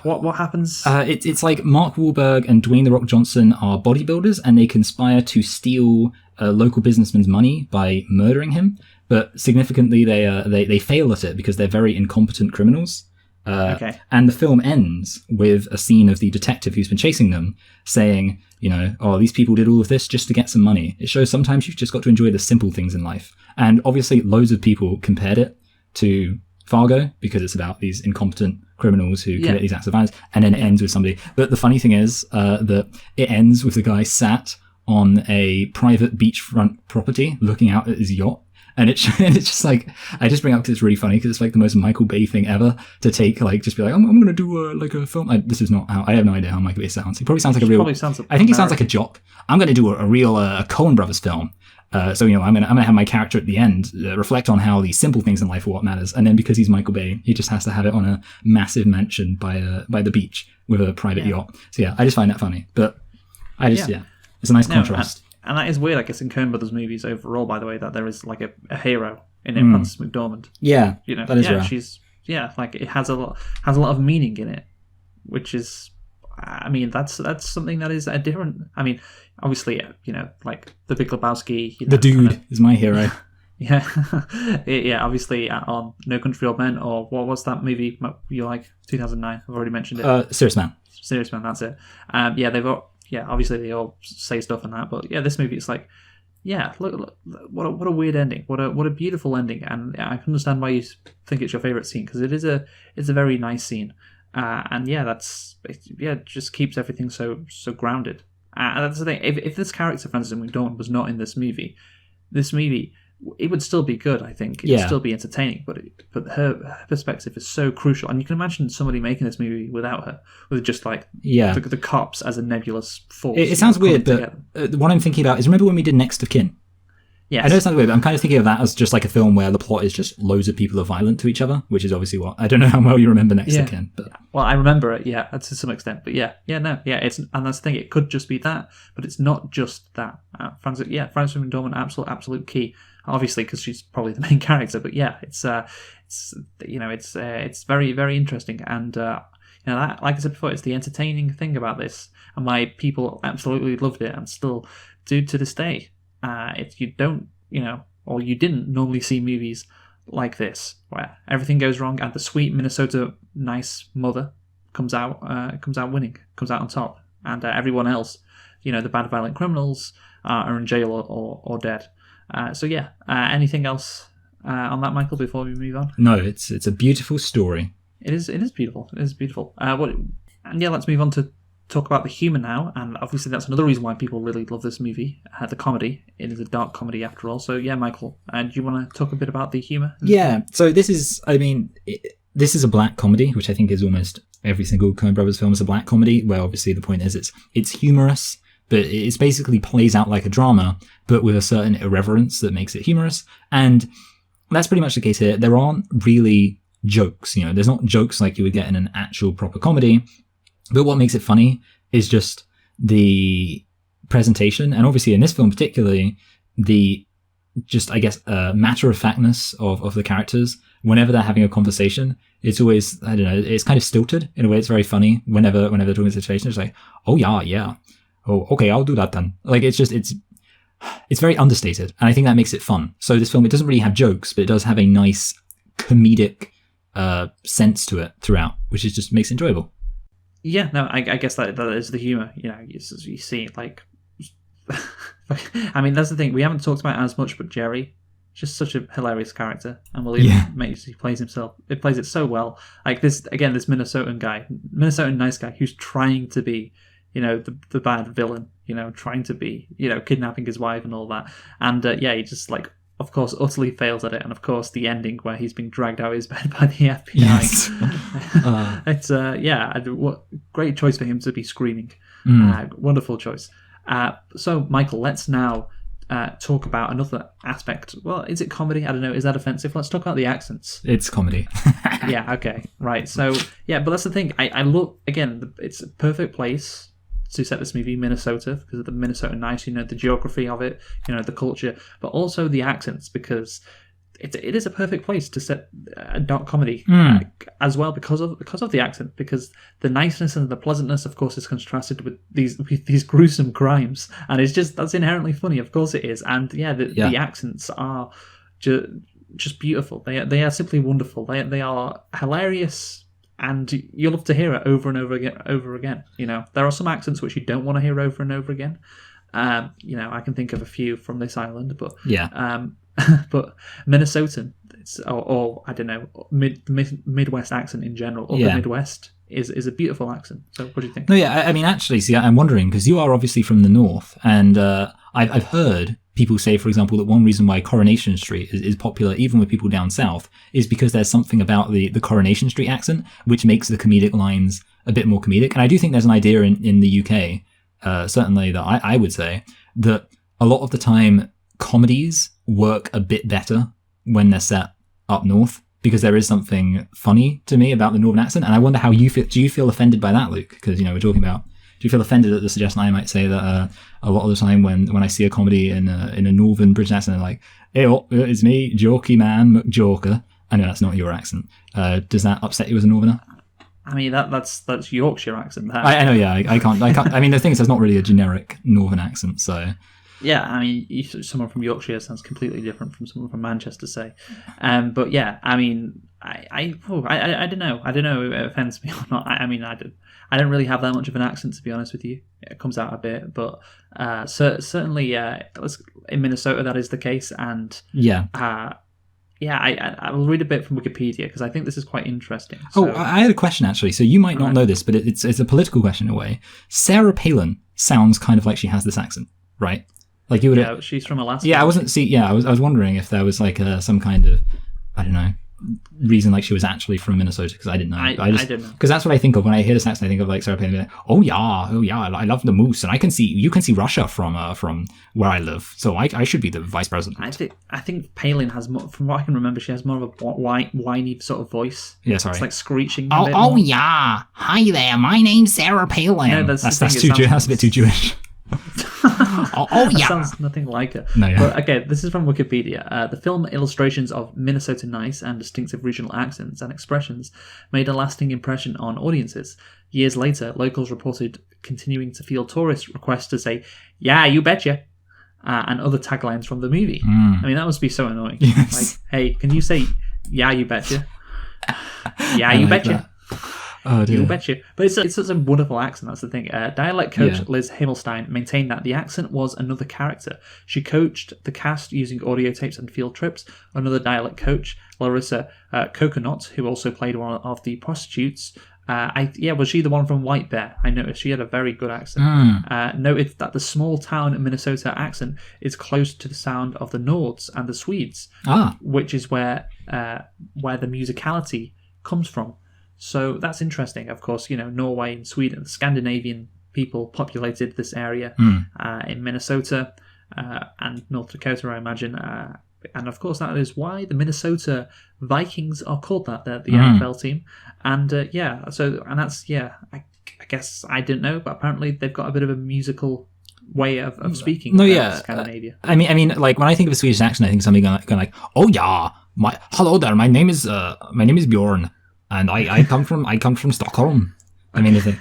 What happens? It's like Mark Wahlberg and Dwayne The Rock Johnson are bodybuilders, and they conspire to steal a local businessman's money by murdering him. But significantly, they fail at it because they're very incompetent criminals. Okay. And the film ends with a scene of the detective who's been chasing them saying, these people did all of this just to get some money. It shows sometimes you've just got to enjoy the simple things in life. And obviously, loads of people compared it to Fargo because it's about these incompetent criminals who commit these acts of violence. And then it ends with somebody. But the funny thing is that it ends with the guy sat on a private beachfront property looking out at his yacht. And it's just like, I just bring it up because it's really funny because it's like the most Michael Bay thing ever to take, like, just be like, I'm going to do a film. This is not how, I have no idea how Michael Bay sounds. He probably sounds like I think he sounds like a jock. I'm going to do a real Coen Brothers film. So, I'm going to have my character at the end reflect on how the simple things in life are what matters. And then because he's Michael Bay, he just has to have it on a massive mansion by the beach with a private yacht. So yeah, I just find that funny. But it's a nice contrast. and that is weird, I guess, in Coen Brothers movies overall. By the way, that there is like a hero in it, Frances McDormand. Yeah, You know, that is rare. she's like it has a lot of meaning in it, which is, I mean, that's something that is a different. I mean, obviously, you know, like The Big Lebowski. You know, The dude is my hero. Yeah, yeah. Obviously, on No Country for Old Men, or what was that movie you like? 2009. I've already mentioned it. Serious Man. Serious Man. That's it. Yeah, they've all. Yeah, obviously they all say stuff in that, but yeah, this movie it's like, yeah, look what a weird ending. What a beautiful ending, and I can understand why you think it's your favorite scene because it's a very nice scene, and yeah, it just keeps everything so grounded. And that's the thing. If this character Frances McDormand was not in this movie, it would still be good, I think. It would still be entertaining, but her perspective is so crucial. And you can imagine somebody making this movie without her, with just like the cops as a nebulous force. It sounds weird, but what I'm thinking about is, remember when we did Next of Kin? Yes. I know it sounds weird, but I'm kind of thinking of that as just like a film where the plot is just loads of people are violent to each other, which is obviously what... I don't know how well you remember Next of Kin. But... Well, I remember it, yeah, to some extent. But and that's the thing, it could just be that, but it's not just that. Frances McDormand, absolute key. Obviously, because she's probably the main character, but yeah, it's very, very interesting, and that, like I said before, it's the entertaining thing about this, and why people absolutely loved it and still do to this day. If you don't, or you didn't normally see movies like this, where everything goes wrong and the sweet Minnesota nice mother comes out winning, comes out on top, and everyone else, the bad violent criminals are in jail or dead. Anything else on that, Michael, before we move on? No, it's a beautiful story. It is beautiful. It is beautiful. Let's move on to talk about the humour now, and obviously that's another reason why people really love this movie, the comedy. It is a dark comedy after all. So yeah, Michael, do you want to talk a bit about the humour? Yeah, so this is a black comedy, which I think is almost every single Coen Brothers film is a black comedy, where obviously the point is it's humorous, but it basically plays out like a drama, but with a certain irreverence that makes it humorous. And that's pretty much the case here. There aren't really jokes, there's not jokes like you would get in an actual proper comedy. But what makes it funny is just the presentation, and obviously in this film particularly, the just, I guess, matter-of-factness of the characters. Whenever they're having a conversation, it's always, I don't know, it's kind of stilted in a way. It's very funny whenever they're talking a situation. It's like, oh yeah. Oh, okay, I'll do that then. Like, it's very understated, and I think that makes it fun. So this film, it doesn't really have jokes, but it does have a nice comedic sense to it throughout, which just makes it enjoyable. Yeah, no, I guess that is the humour. You see, like, I mean, that's the thing. We haven't talked about it as much, but Jerry, just such a hilarious character, and he plays himself. It plays it so well. Like this Minnesotan nice guy who's trying to be, the bad villain. Trying to be, kidnapping his wife and all that, and he just like, of course, utterly fails at it, and of course, the ending where he's being dragged out of his bed by the FBI. Yes. It's what great choice for him to be screaming. Wonderful choice. So, Michael, let's now talk about another aspect. Well, is it comedy? I don't know. Is that offensive? Let's talk about the accents. It's comedy. Yeah. Okay. Right. So, but that's the thing. I look again. It's a perfect place to set this movie, Minnesota, because of the Minnesota nice, the geography of it, the culture, but also the accents, because it is a perfect place to set a dark comedy as well because of the accent, because the niceness and the pleasantness, of course, is contrasted with these gruesome crimes, and that's inherently funny. Of course, it is, and the accents are just beautiful. They are simply wonderful. They are hilarious. And you'll love to hear it over and over again. There are some accents which you don't want to hear over and over again. I can think of a few from this island, but but Minnesotan, or I don't know, Midwest accent in general, or the Midwest is a beautiful accent. So what do you think? No, yeah, I mean, actually, see, I'm wondering, because you are obviously from the North, and I've heard people say, for example, that one reason why Coronation Street is popular, even with people down south, is because there's something about the Coronation Street accent which makes the comedic lines a bit more comedic. And I do think there's an idea in the UK, certainly, that I would say that a lot of the time comedies work a bit better when they're set up north, because there is something funny to me about the northern accent. And I wonder how you feel. Do you feel offended by that, Luke? Because we're talking about Do you feel offended at the suggestion I might say that a lot of the time when I see a comedy in a northern British accent, they're like, "Hey, it's me, Jokey Man McJoker." I know that's not your accent. Does that upset you as a northerner? I mean, that's Yorkshire accent. I know, yeah. I can't. I mean, the thing is, there's not really a generic northern accent, so. Yeah, I mean, someone from Yorkshire sounds completely different from someone from Manchester, say. But yeah, I mean, I don't know. I don't know if it offends me or not. I mean, I don't really have that much of an accent, to be honest with you. It comes out a bit, but certainly, in Minnesota that is the case, and yeah. I will read a bit from Wikipedia because I think this is quite interesting. So, I had a question actually. So you might not know this, but it's a political question in a way. Sarah Palin sounds kind of like she has this accent, right? Like you would. Yeah, she's from Alaska. Yeah, I wasn't. I was wondering if there was like some kind of, I don't know, reason like she was actually from Minnesota, because I didn't know. I don't know, because that's what I think of when I hear this accent. I think of like Sarah Palin. Like, oh yeah, I love the moose, and you can see Russia from where I live, so I should be the vice president. I think Palin has more, from what I can remember, she has more of a whiny sort of voice. Yeah, sorry, it's like screeching. Oh yeah, hi there, my name's Sarah Palin. No, that's a bit too Jewish. That sounds nothing like it. No, yeah. But okay, this is from Wikipedia. The film illustrations of Minnesota nice and distinctive regional accents and expressions made a lasting impression on audiences. Years later, locals reported continuing to field tourist requests to say, "Yeah, you betcha," and other taglines from the movie. I mean, that must be so annoying. Yes. Like, hey, can you say, "Yeah, you betcha"? Yeah, you betcha. That. Oh, dear. You betcha. But it's such a wonderful accent, that's the thing. Dialect coach Liz Himmelstein maintained that the accent was another character. She coached the cast using audio tapes and field trips. Another dialect coach, Larissa Coconut, who also played one of the prostitutes, was she the one from White Bear? I noticed she had a very good accent. Noted that the small town Minnesota accent is close to the sound of the Nords and the Swedes, which is where the musicality comes from. So that's interesting. Of course, Norway and Sweden, Scandinavian people populated this area in Minnesota and North Dakota, I imagine. And of course, that is why the Minnesota Vikings are called that, the NFL team. And I guess I didn't know, but apparently they've got a bit of a musical way of speaking. Scandinavia. I mean, like when I think of a Swedish accent, I think something going like, "Oh yeah, hello there, my name is Bjorn. And I come from Stockholm. I mean, do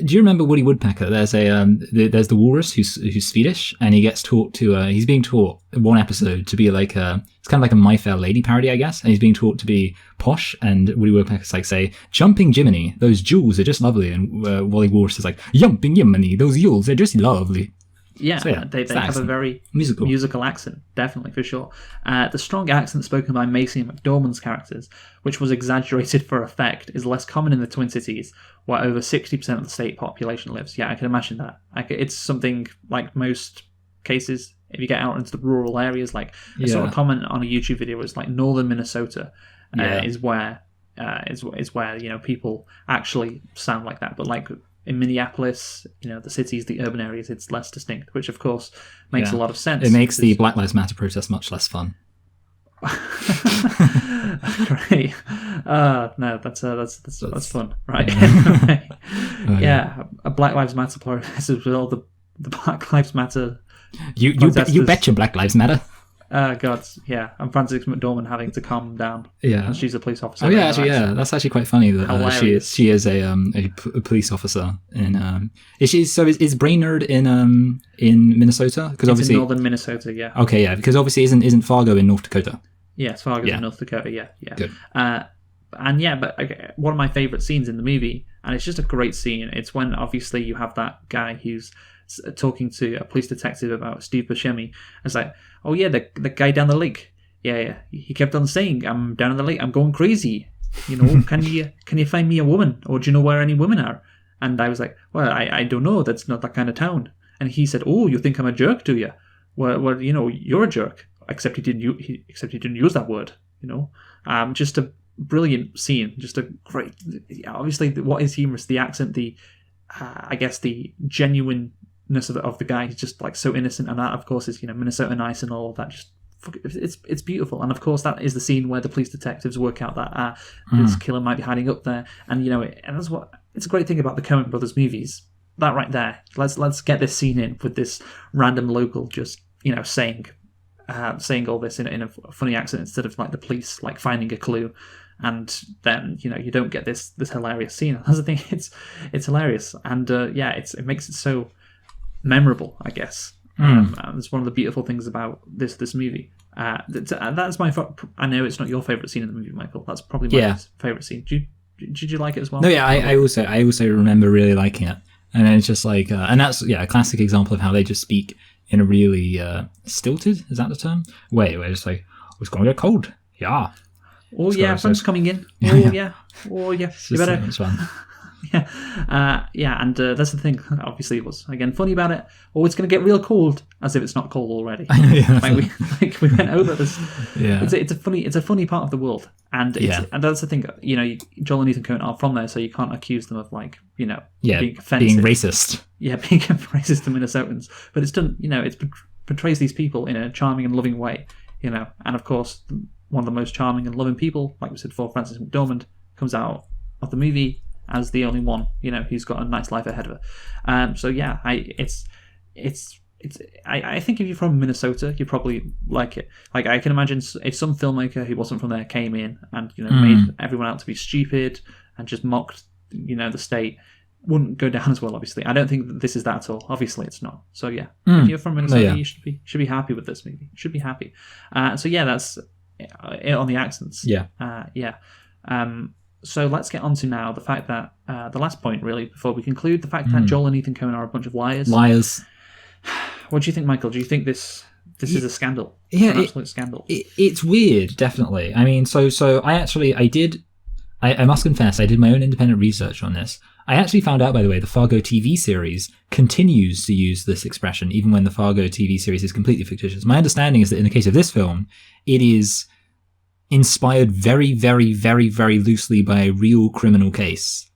you remember Woody Woodpecker? There's there's the walrus who's Swedish, and he's being taught in one episode to be like it's kind of like a My Fair Lady parody, I guess, and he's being taught to be posh. And Woody Woodpecker's like, say, "Jumping Jiminy, those jewels are just lovely," and Wally Walrus is like, "Jumping Jiminy, those jewels are just lovely." Yeah, so they have a very musical accent, definitely, for sure. The strong accent spoken by Macy and McDormand's characters, which was exaggerated for effect, is less common in the Twin Cities, where over 60% of the state population lives. Yeah, I can imagine that. It's something like most cases, if you get out into the rural areas, like I saw a comment on a YouTube video, it's like northern Minnesota is where people actually sound like that, but like in Minneapolis, the cities, the urban areas, it's less distinct, which of course makes a lot of sense. It makes the Black Lives Matter protest much less fun. Great. No, that's fun, right? A Black Lives Matter protest with all the Black Lives Matter. You betcha Black Lives Matter. God, yeah. And Frances McDormand having to calm down. Yeah, and she's a police officer. Oh yeah, actually, that's actually quite funny that she is a police officer in. Is Brainerd in Minnesota? Because obviously in northern Minnesota, yeah. Okay, yeah, because obviously isn't Fargo in North Dakota? Yes, Fargo's in North Dakota. Yeah. Good. But one of my favorite scenes in the movie, and it's just a great scene. It's when obviously you have that guy who's talking to a police detective about Steve Buscemi. It's like, oh yeah, the guy down the lake. Yeah. He kept on saying, "I'm down in the lake. I'm going crazy. Can you find me a woman, or do you know where any women are?" And I was like, "Well, I don't know. That's not that kind of town." And he said, "Oh, you think I'm a jerk, do you? Well, you're a jerk." Except he didn't use that word. Just a brilliant scene. Just a great. Obviously, what is humorous? The accent, I guess the genuineness of the guy. He's just like so innocent, and that of course is Minnesota nice and all of that. Just it's beautiful, and of course that is the scene where the police detectives work out that this killer might be hiding up there, and and that's what it's a great thing about the Coen Brothers movies. That right there. Let's get this scene in with this random local just saying all this in a funny accent instead of like the police like finding a clue, and then you don't get this hilarious scene. That's the thing. It's hilarious, and it makes it so memorable, I guess. It's one of the beautiful things about this movie. That's my. I know it's not your favorite scene in the movie, Michael. That's probably my favorite scene. Did you like it as well? No, yeah, I also remember really liking it, and then it's just like, and that's a classic example of how they just speak in a really stilted, is that the term? Way where it's like, oh, it's going to get cold. Yeah. Oh yeah, sun's coming in. Oh yeah. Oh yeah. You better. So much fun. And that's the thing. Obviously, it was again funny about it. Oh, it's going to get real cold, as if it's not cold already. We went over this. Yeah, it's a funny part of the world, and that's the thing. Joel and Ethan Coen are from there, so you can't accuse them of being offensive, being racist. Yeah, being racist to Minnesotans. But it's done. It portrays these people in a charming and loving way. And of course, one of the most charming and loving people, like we said before, Frances McDormand, comes out of the movie as the only one, who's got a nice life ahead of her. So yeah, I think if you're from Minnesota, you probably like it. Like I can imagine if some filmmaker who wasn't from there came in and made everyone out to be stupid and just mocked the state, wouldn't go down as well. Obviously, I don't think that this is that at all. Obviously, it's not. So yeah, if you're from Minnesota, you should be happy with this movie. You should be happy. So yeah, that's it on the accents. So let's get on to now the fact that the last point, really, before we conclude, the fact that Joel and Ethan Coen are a bunch of liars. What do you think, Michael? Do you think this is a scandal? Yeah, an absolute scandal. It's weird, definitely. I mean, so I must confess, I did my own independent research on this. I actually found out, by the way, the Fargo TV series continues to use this expression, even when the Fargo TV series is completely fictitious. My understanding is that in the case of this film, it is inspired very, very, very, very loosely by a real criminal case,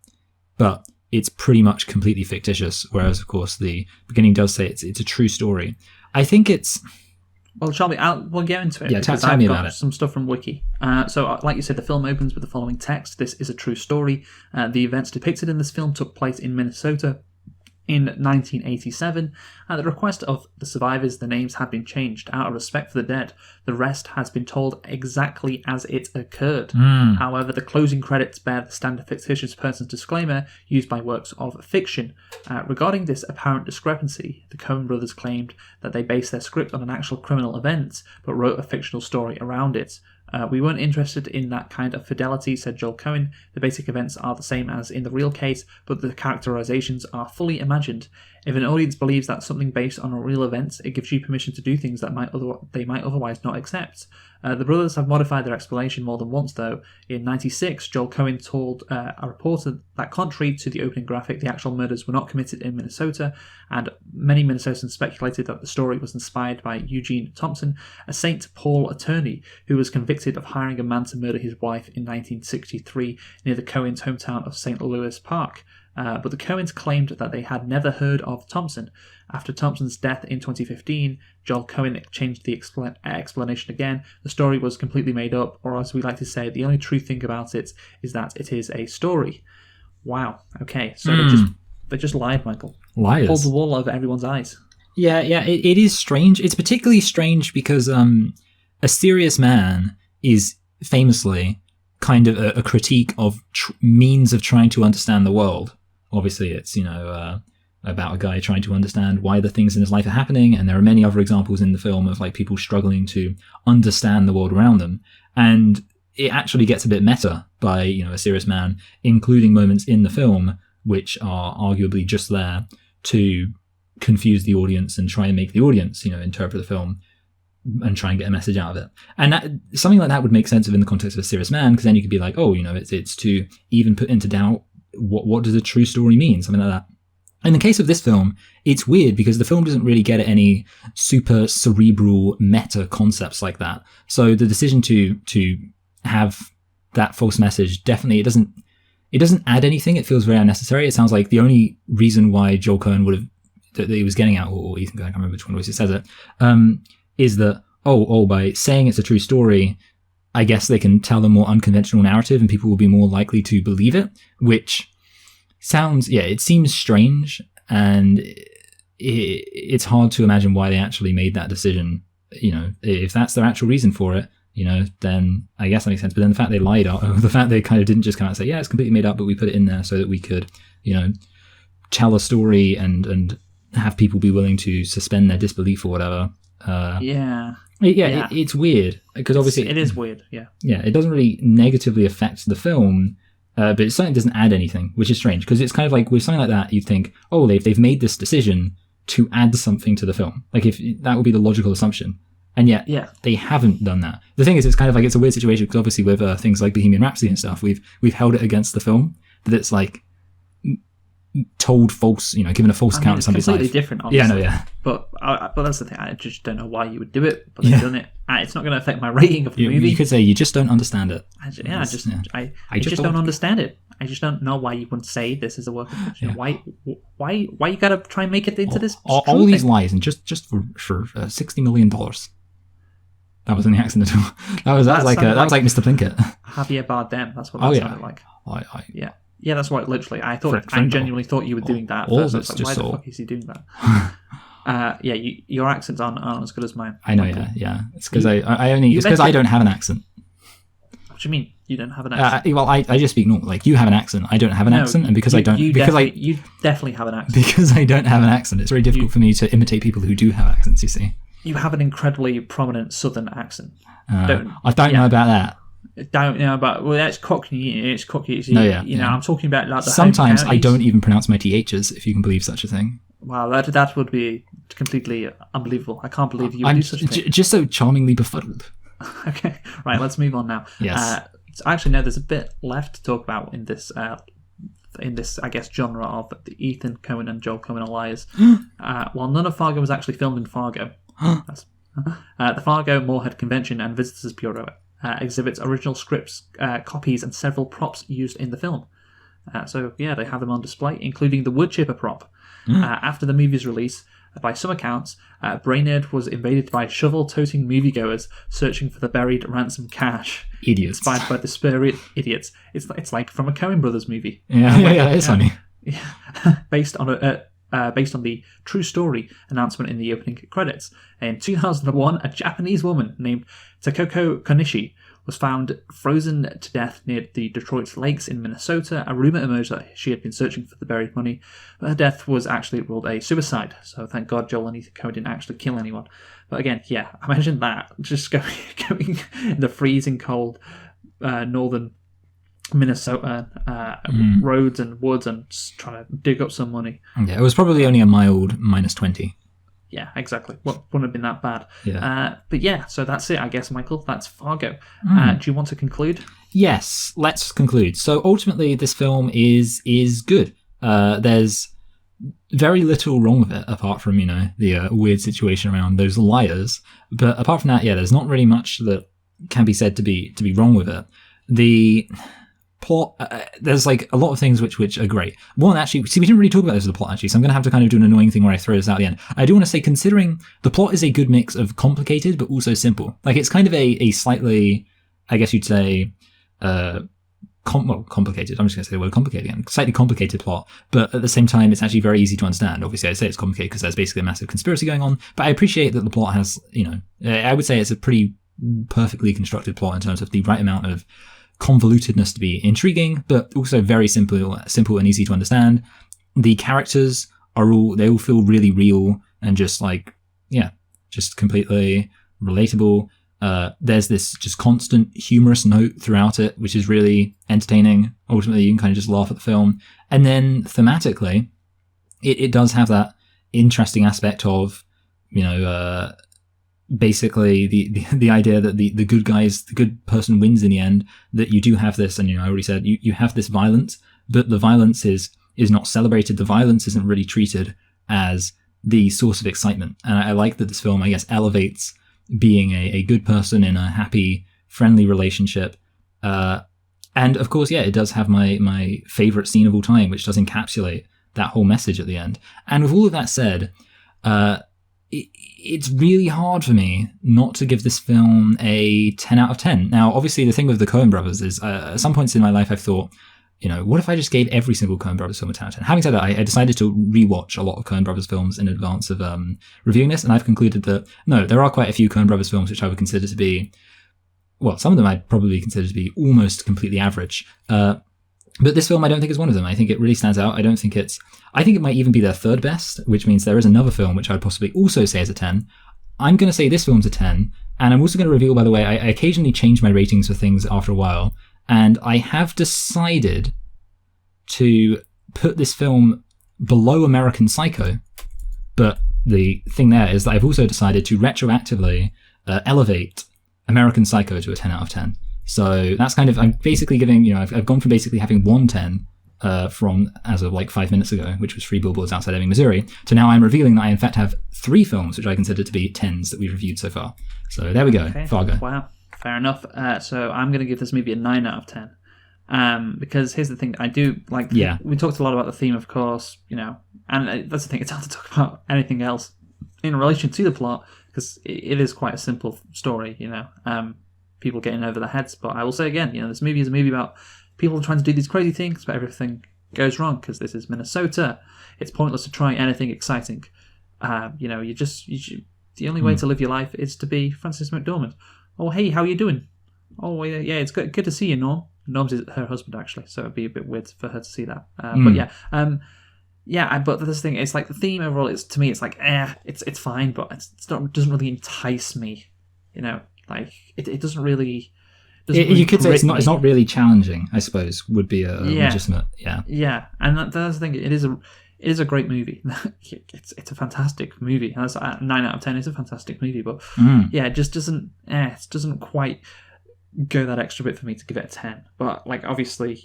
but it's pretty much completely fictitious. Whereas, of course, the beginning does say it's a true story. I think it's. Well, shall we? We'll get into it. Yeah, tell me about it. Some stuff from Wiki. So, like you said, the film opens with the following text: "This is a true story. The events depicted in this film took place in Minnesota in 1987. At the request of the survivors, the names have been changed out of respect for the dead. The rest has been told exactly as it occurred. However, the closing credits bear the standard fictitious person's disclaimer used by works of fiction. Regarding this apparent discrepancy, the Coen brothers claimed that they based their script on an actual criminal event, but wrote a fictional story around it. We weren't interested in that kind of fidelity," said Joel Coen. "The basic events are the same as in the real case, but the characterizations are fully imagined. If an audience believes that something based on a real event, it gives you permission to do things that they might otherwise not accept." The brothers have modified their explanation more than once, though. In '96, Joel Coen told a reporter that contrary to the opening graphic, the actual murders were not committed in Minnesota, and many Minnesotans speculated that the story was inspired by Eugene Thompson, a St. Paul attorney who was convicted of hiring a man to murder his wife in 1963 near the Coens' hometown of St. Louis Park. But the Coens claimed that they had never heard of Thompson. After Thompson's death in 2015, Joel Coen changed the explanation again. The story was completely made up, or as we like to say, the only true thing about it is that it is a story. Wow. Okay, so they just lied, Michael. Liars. Pulled the wool over everyone's eyes. Yeah, it is strange. It's particularly strange because A Serious Man is famously kind of a critique of means of trying to understand the world. Obviously, it's, about a guy trying to understand why the things in his life are happening, and there are many other examples in the film of like people struggling to understand the world around them. And it actually gets a bit meta by, A Serious Man, including moments in the film which are arguably just there to confuse the audience and try and make the audience, interpret the film and try and get a message out of it. And something like that would make sense in the context of A Serious Man, because then you could be like, oh, it's to even put into doubt what does a true story mean, something like that. In the case of this film, it's weird because the film doesn't really get at any super cerebral meta concepts like that. So the decision to have that false message, definitely, it doesn't add anything. It feels very unnecessary. It sounds like the only reason why Joel Coen would have, that he was getting at, or Ethan, I can't remember which one voice it says it, is that, by saying it's a true story, I guess they can tell a more unconventional narrative and people will be more likely to believe it, which it seems strange, and it's hard to imagine why they actually made that decision. If that's their actual reason for it, then I guess that makes sense. But then the fact they lied out, the fact they kind of didn't just come out and say, yeah, it's completely made up, but we put it in there so that we could, tell a story and have people be willing to suspend their disbelief or whatever. It's weird because obviously it is weird. Yeah, it doesn't really negatively affect the film, but it certainly doesn't add anything, which is strange because it's kind of like with something like that, you'd think, oh, they've made this decision to add something to the film. Like if that would be the logical assumption. And yet, they haven't done that. The thing is, it's kind of like it's a weird situation because obviously with things like Bohemian Rhapsody and stuff, we've held it against the film that it's like told false, given a false account of somebody's life. It's completely different, obviously. Yeah, no, yeah. But that's the thing. I just don't know why you would do it, but they've done it. It's not going to affect my rating of the movie. You could say you just don't understand it. I just don't understand it. I just don't know why you wouldn't say this is a work of fiction. Why you got to try and make it into this? All these lies and just for $60 million. That wasn't the accent at all. That was like Mr. Plinkett. Javier Bardem. That's what that sounded like. Yeah, that's what literally. I genuinely thought you were doing that. Why the fuck is he doing that? Your accents aren't as good as mine. I know. Yeah. It's because I don't have an accent. What do you mean you don't have an accent? I just speak normal. Like you have an accent, I don't have an accent, and because you definitely have an accent. Because I don't have an accent, it's very difficult for me to imitate people who do have accents. You see. You have an incredibly prominent Southern accent. I don't know about that. Don't know about that's Cockney. It's Cockney. I'm talking about like the sometimes I don't even pronounce my ths, if you can believe such a thing. Wow, that would be completely unbelievable. I can't believe you would do such a thing. Just so charmingly befuddled. Okay, right. Let's move on now. Yes. Actually, no. There's a bit left to talk about in this, I guess, genre of the Ethan Coen and Joel Coen are liars. While none of Fargo was actually filmed in Fargo. The Fargo Moorhead Convention and Visitors Bureau exhibits original scripts, copies, and several props used in the film. They have them on display, including the wood chipper prop. After the movie's release, by some accounts, Brainerd was invaded by shovel-toting moviegoers searching for the buried ransom cash. Idiots. Inspired by the spirit idiots. It's like from a Coen Brothers movie. Yeah, it's funny. Yeah, based on the true story announcement in the opening credits. In 2001, a Japanese woman named Takoko Konishi was found frozen to death near the Detroit lakes in Minnesota. A rumor emerged that she had been searching for the buried money, but her death was actually ruled a suicide. So thank God Joel and Ethan Coen didn't actually kill anyone. But again, imagine that, just going in the freezing cold northern Minnesota roads and woods and trying to dig up some money. Yeah, it was probably only a mild -20. Yeah, exactly. Wouldn't have been that bad. Yeah. So that's it, I guess, Michael. That's Fargo. Do you want to conclude? Yes, let's conclude. So ultimately, this film is good. There's very little wrong with it, apart from, the weird situation around those liars. But apart from that, there's not really much that can be said to be wrong with it. The plot, there's like a lot of things which are great. One, actually, we didn't really talk about this as the plot, actually, so I'm going to have to kind of do an annoying thing where I throw this out at the end. I do want to say, considering the plot is a good mix of complicated but also simple. Like, it's kind of a slightly, I guess you'd say, complicated. I'm just going to say the word complicated again. Slightly complicated plot, but at the same time, it's actually very easy to understand. Obviously, I say it's complicated because there's basically a massive conspiracy going on, but I appreciate that the plot has, I would say it's a pretty perfectly constructed plot in terms of the right amount of convolutedness to be intriguing, but also very simple and easy to understand. The characters they all feel really real and just completely relatable. There's this just constant humorous note throughout it, which is really entertaining. Ultimately, you can kind of just laugh at the film. And then thematically, it does have that interesting aspect of, basically the idea that the good person wins in the end, that you do have this, and I already said you have this violence, but the violence is not celebrated. The violence isn't really treated as the source of excitement. And I like that this film, I guess, elevates being a good person in a happy, friendly relationship. And of course, it does have my favorite scene of all time, which does encapsulate that whole message at the end. And with all of that said, it's really hard for me not to give this film a 10 out of 10. Now, obviously, the thing with the Coen brothers is at some points in my life, I've thought, what if I just gave every single Coen Brothers film a 10 out of 10? Having said that, I decided to rewatch a lot of Coen Brothers films in advance of reviewing this, and I've concluded that, no, there are quite a few Coen Brothers films which I would consider to be, well, some of them I'd probably consider to be almost completely average. But this film, I don't think is one of them. I think it really stands out. I think it might even be their third best, which means there is another film which I'd possibly also say is a 10. I'm going to say this film's a 10, and I'm also going to reveal, by the way, I occasionally change my ratings for things after a while, and I have decided to put this film below American Psycho. But the thing there is that I've also decided to retroactively elevate American Psycho to a 10 out of 10. So that's kind of, I'm basically giving, I've gone from basically having 110 from as of like 5 minutes ago, which was 3 Billboards Outside Ebbing, Missouri, to now I'm revealing that I in fact have 3 films which I consider to be 10s that we've reviewed so far. So there we go, okay. Fargo. Wow, fair enough. So I'm going to give this movie a 9 out of 10. Because here's the thing, I do like, we talked a lot about the theme, of course, and that's the thing, it's hard to talk about anything else in relation to the plot, because it is quite a simple story, people getting over their heads. But I will say again, this movie is a movie about people trying to do these crazy things, but everything goes wrong because this is Minnesota. It's pointless to try anything exciting. The only way to live your life is to be Frances McDormand. Oh, hey, how are you doing? Oh, yeah, it's good to see you, Norm. Norm's her husband, actually, so it'd be a bit weird for her to see that. But this thing, it's like the theme overall. To me, it's like, it's fine, but it doesn't really entice me. It doesn't really. You could say it's not really challenging, I suppose, would be a legitimate, and that's the thing. It is a great movie. It's a fantastic movie. And that's 9 out of 10 is a fantastic movie, but it just doesn't. It doesn't quite go that extra bit for me to give it a 10. But like, obviously,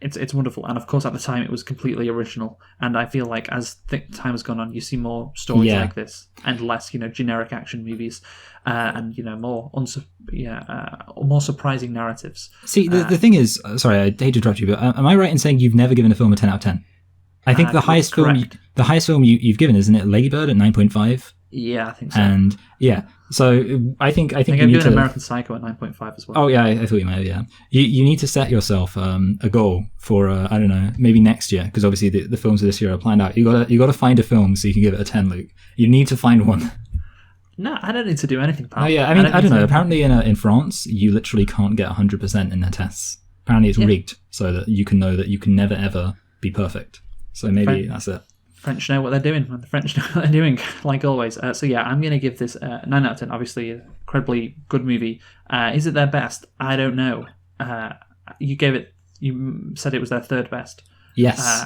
it's wonderful, and of course at the time it was completely original, and I feel like as time has gone on, you see more stories like this and less generic action movies, and more more surprising narratives. See, the thing is, sorry, I hate to interrupt you, but am I right in saying you've never given a film a 10 out of 10? I think the highest film you've given, isn't it, Lady Bird at 9.5? Yeah, I think so. And so I think I've given American Psycho at 9.5 as well. Oh yeah, I thought you might have. Yeah, you need to set yourself a goal for I don't know, maybe next year, because obviously the films of this year are planned out. You got to find a film so you can give it a 10, Luke. You need to find one. No, I don't need to do anything, pal. Oh yeah, I mean, I don't know. Apparently in France, you literally can't get 100% in their tests. Apparently it's rigged so that you can know that you can never ever be perfect. So maybe that's it. French know what they're doing, and the French know what they're doing, like always. I'm going to give this 9 out of 10. Obviously, incredibly good movie. Is it their best? I don't know. You said it was their third best. Yes.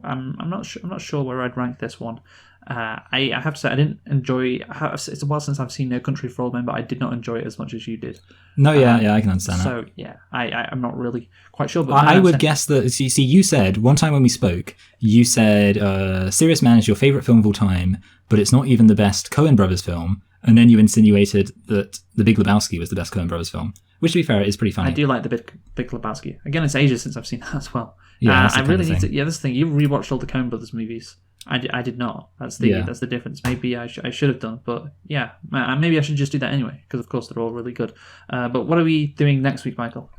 I'm not sure where I'd rank this one. I have to say I didn't enjoy. It's a while since I've seen No Country for Old Men, but I did not enjoy it as much as you did. No, I can understand that. So I'm not really quite sure. But I would guess that. See, you said one time when we spoke, you said Serious Man is your favorite film of all time, but it's not even the best Coen Brothers film. And then you insinuated that The Big Lebowski was the best Coen Brothers film, which, to be fair, is pretty funny. I do like The Big Lebowski. Again, it's ages since I've seen that as well. Yeah, I really need to. Yeah, this thing. You rewatched all the Coen Brothers movies. I did not. That's the difference. Maybe I should have done, but maybe I should just do that anyway, because of course they're all really good. But what are we doing next week, Michael?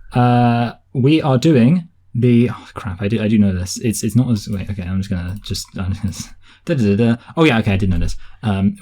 We are doing the crap. I do know this. It's not as okay. I'm just gonna Oh yeah, okay. I did know this.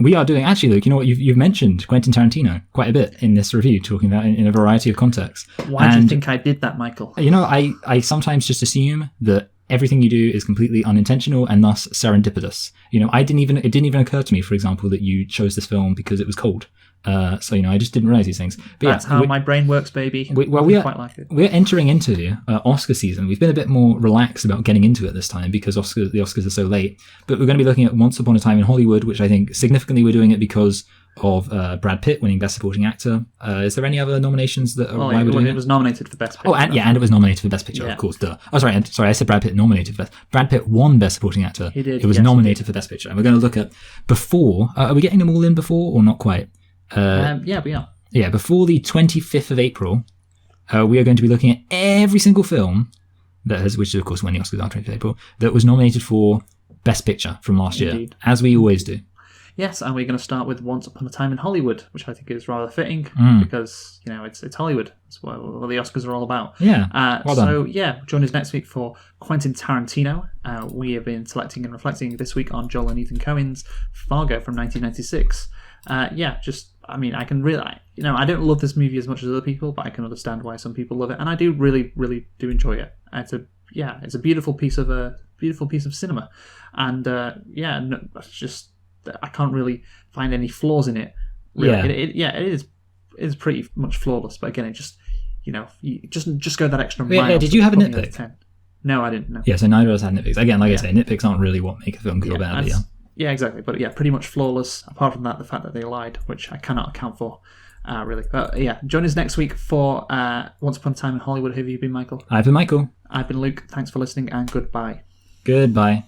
We are doing, actually, Luke. You know what? You've mentioned Quentin Tarantino quite a bit in this review, talking about in a variety of contexts. Why do you think I did that, Michael? I sometimes just assume that everything you do is completely unintentional and thus serendipitous. It didn't even occur to me, for example, that you chose this film because it was cold. So I just didn't realize these things. But that's how my brain works, baby. We're quite like it. We're entering into Oscar season. We've been a bit more relaxed about getting into it this time because the Oscars are so late. But we're going to be looking at Once Upon a Time in Hollywood, which I think significantly we're doing it because of Brad Pitt winning Best Supporting Actor. Is there any other nominations that are why we're doing it? It was nominated for Best Picture. Oh, and it was nominated for Best Picture, of course. Duh. Oh, sorry, I said Brad Pitt nominated for Best. Brad Pitt won Best Supporting Actor. He did. It was nominated for Best Picture. And we're going to look at before. Are we getting them all in before or not quite? We are. Yeah, before the 25th of April, we are going to be looking at every single film which is of course when the Oscars are 25th of April, that was nominated for Best Picture from last year, as we always do. Yes, and we're going to start with Once Upon a Time in Hollywood, which I think is rather fitting because, it's Hollywood. It's what the Oscars are all about. Yeah, well so, done. join us next week for Quentin Tarantino. We have been selecting and reflecting this week on Joel and Ethan Coen's Fargo from 1996. I can really, I don't love this movie as much as other people, but I can understand why some people love it, and I do really, really do enjoy it. It's a beautiful piece of cinema, and it's just I can't really find any flaws in it. Really. It is pretty much flawless, but again, it just you just go that extra mile. Yeah, did you have a nitpick? No, I didn't. No. Yeah, so neither of us had nitpicks. Again, like I say, nitpicks aren't really what make a film good or bad. Yeah, exactly. But pretty much flawless. Apart from that, the fact that they lied, which I cannot account for, really. But join us next week for Once Upon a Time in Hollywood. Who have you been, Michael? I've been Michael. I've been Luke. Thanks for listening, and goodbye. Goodbye.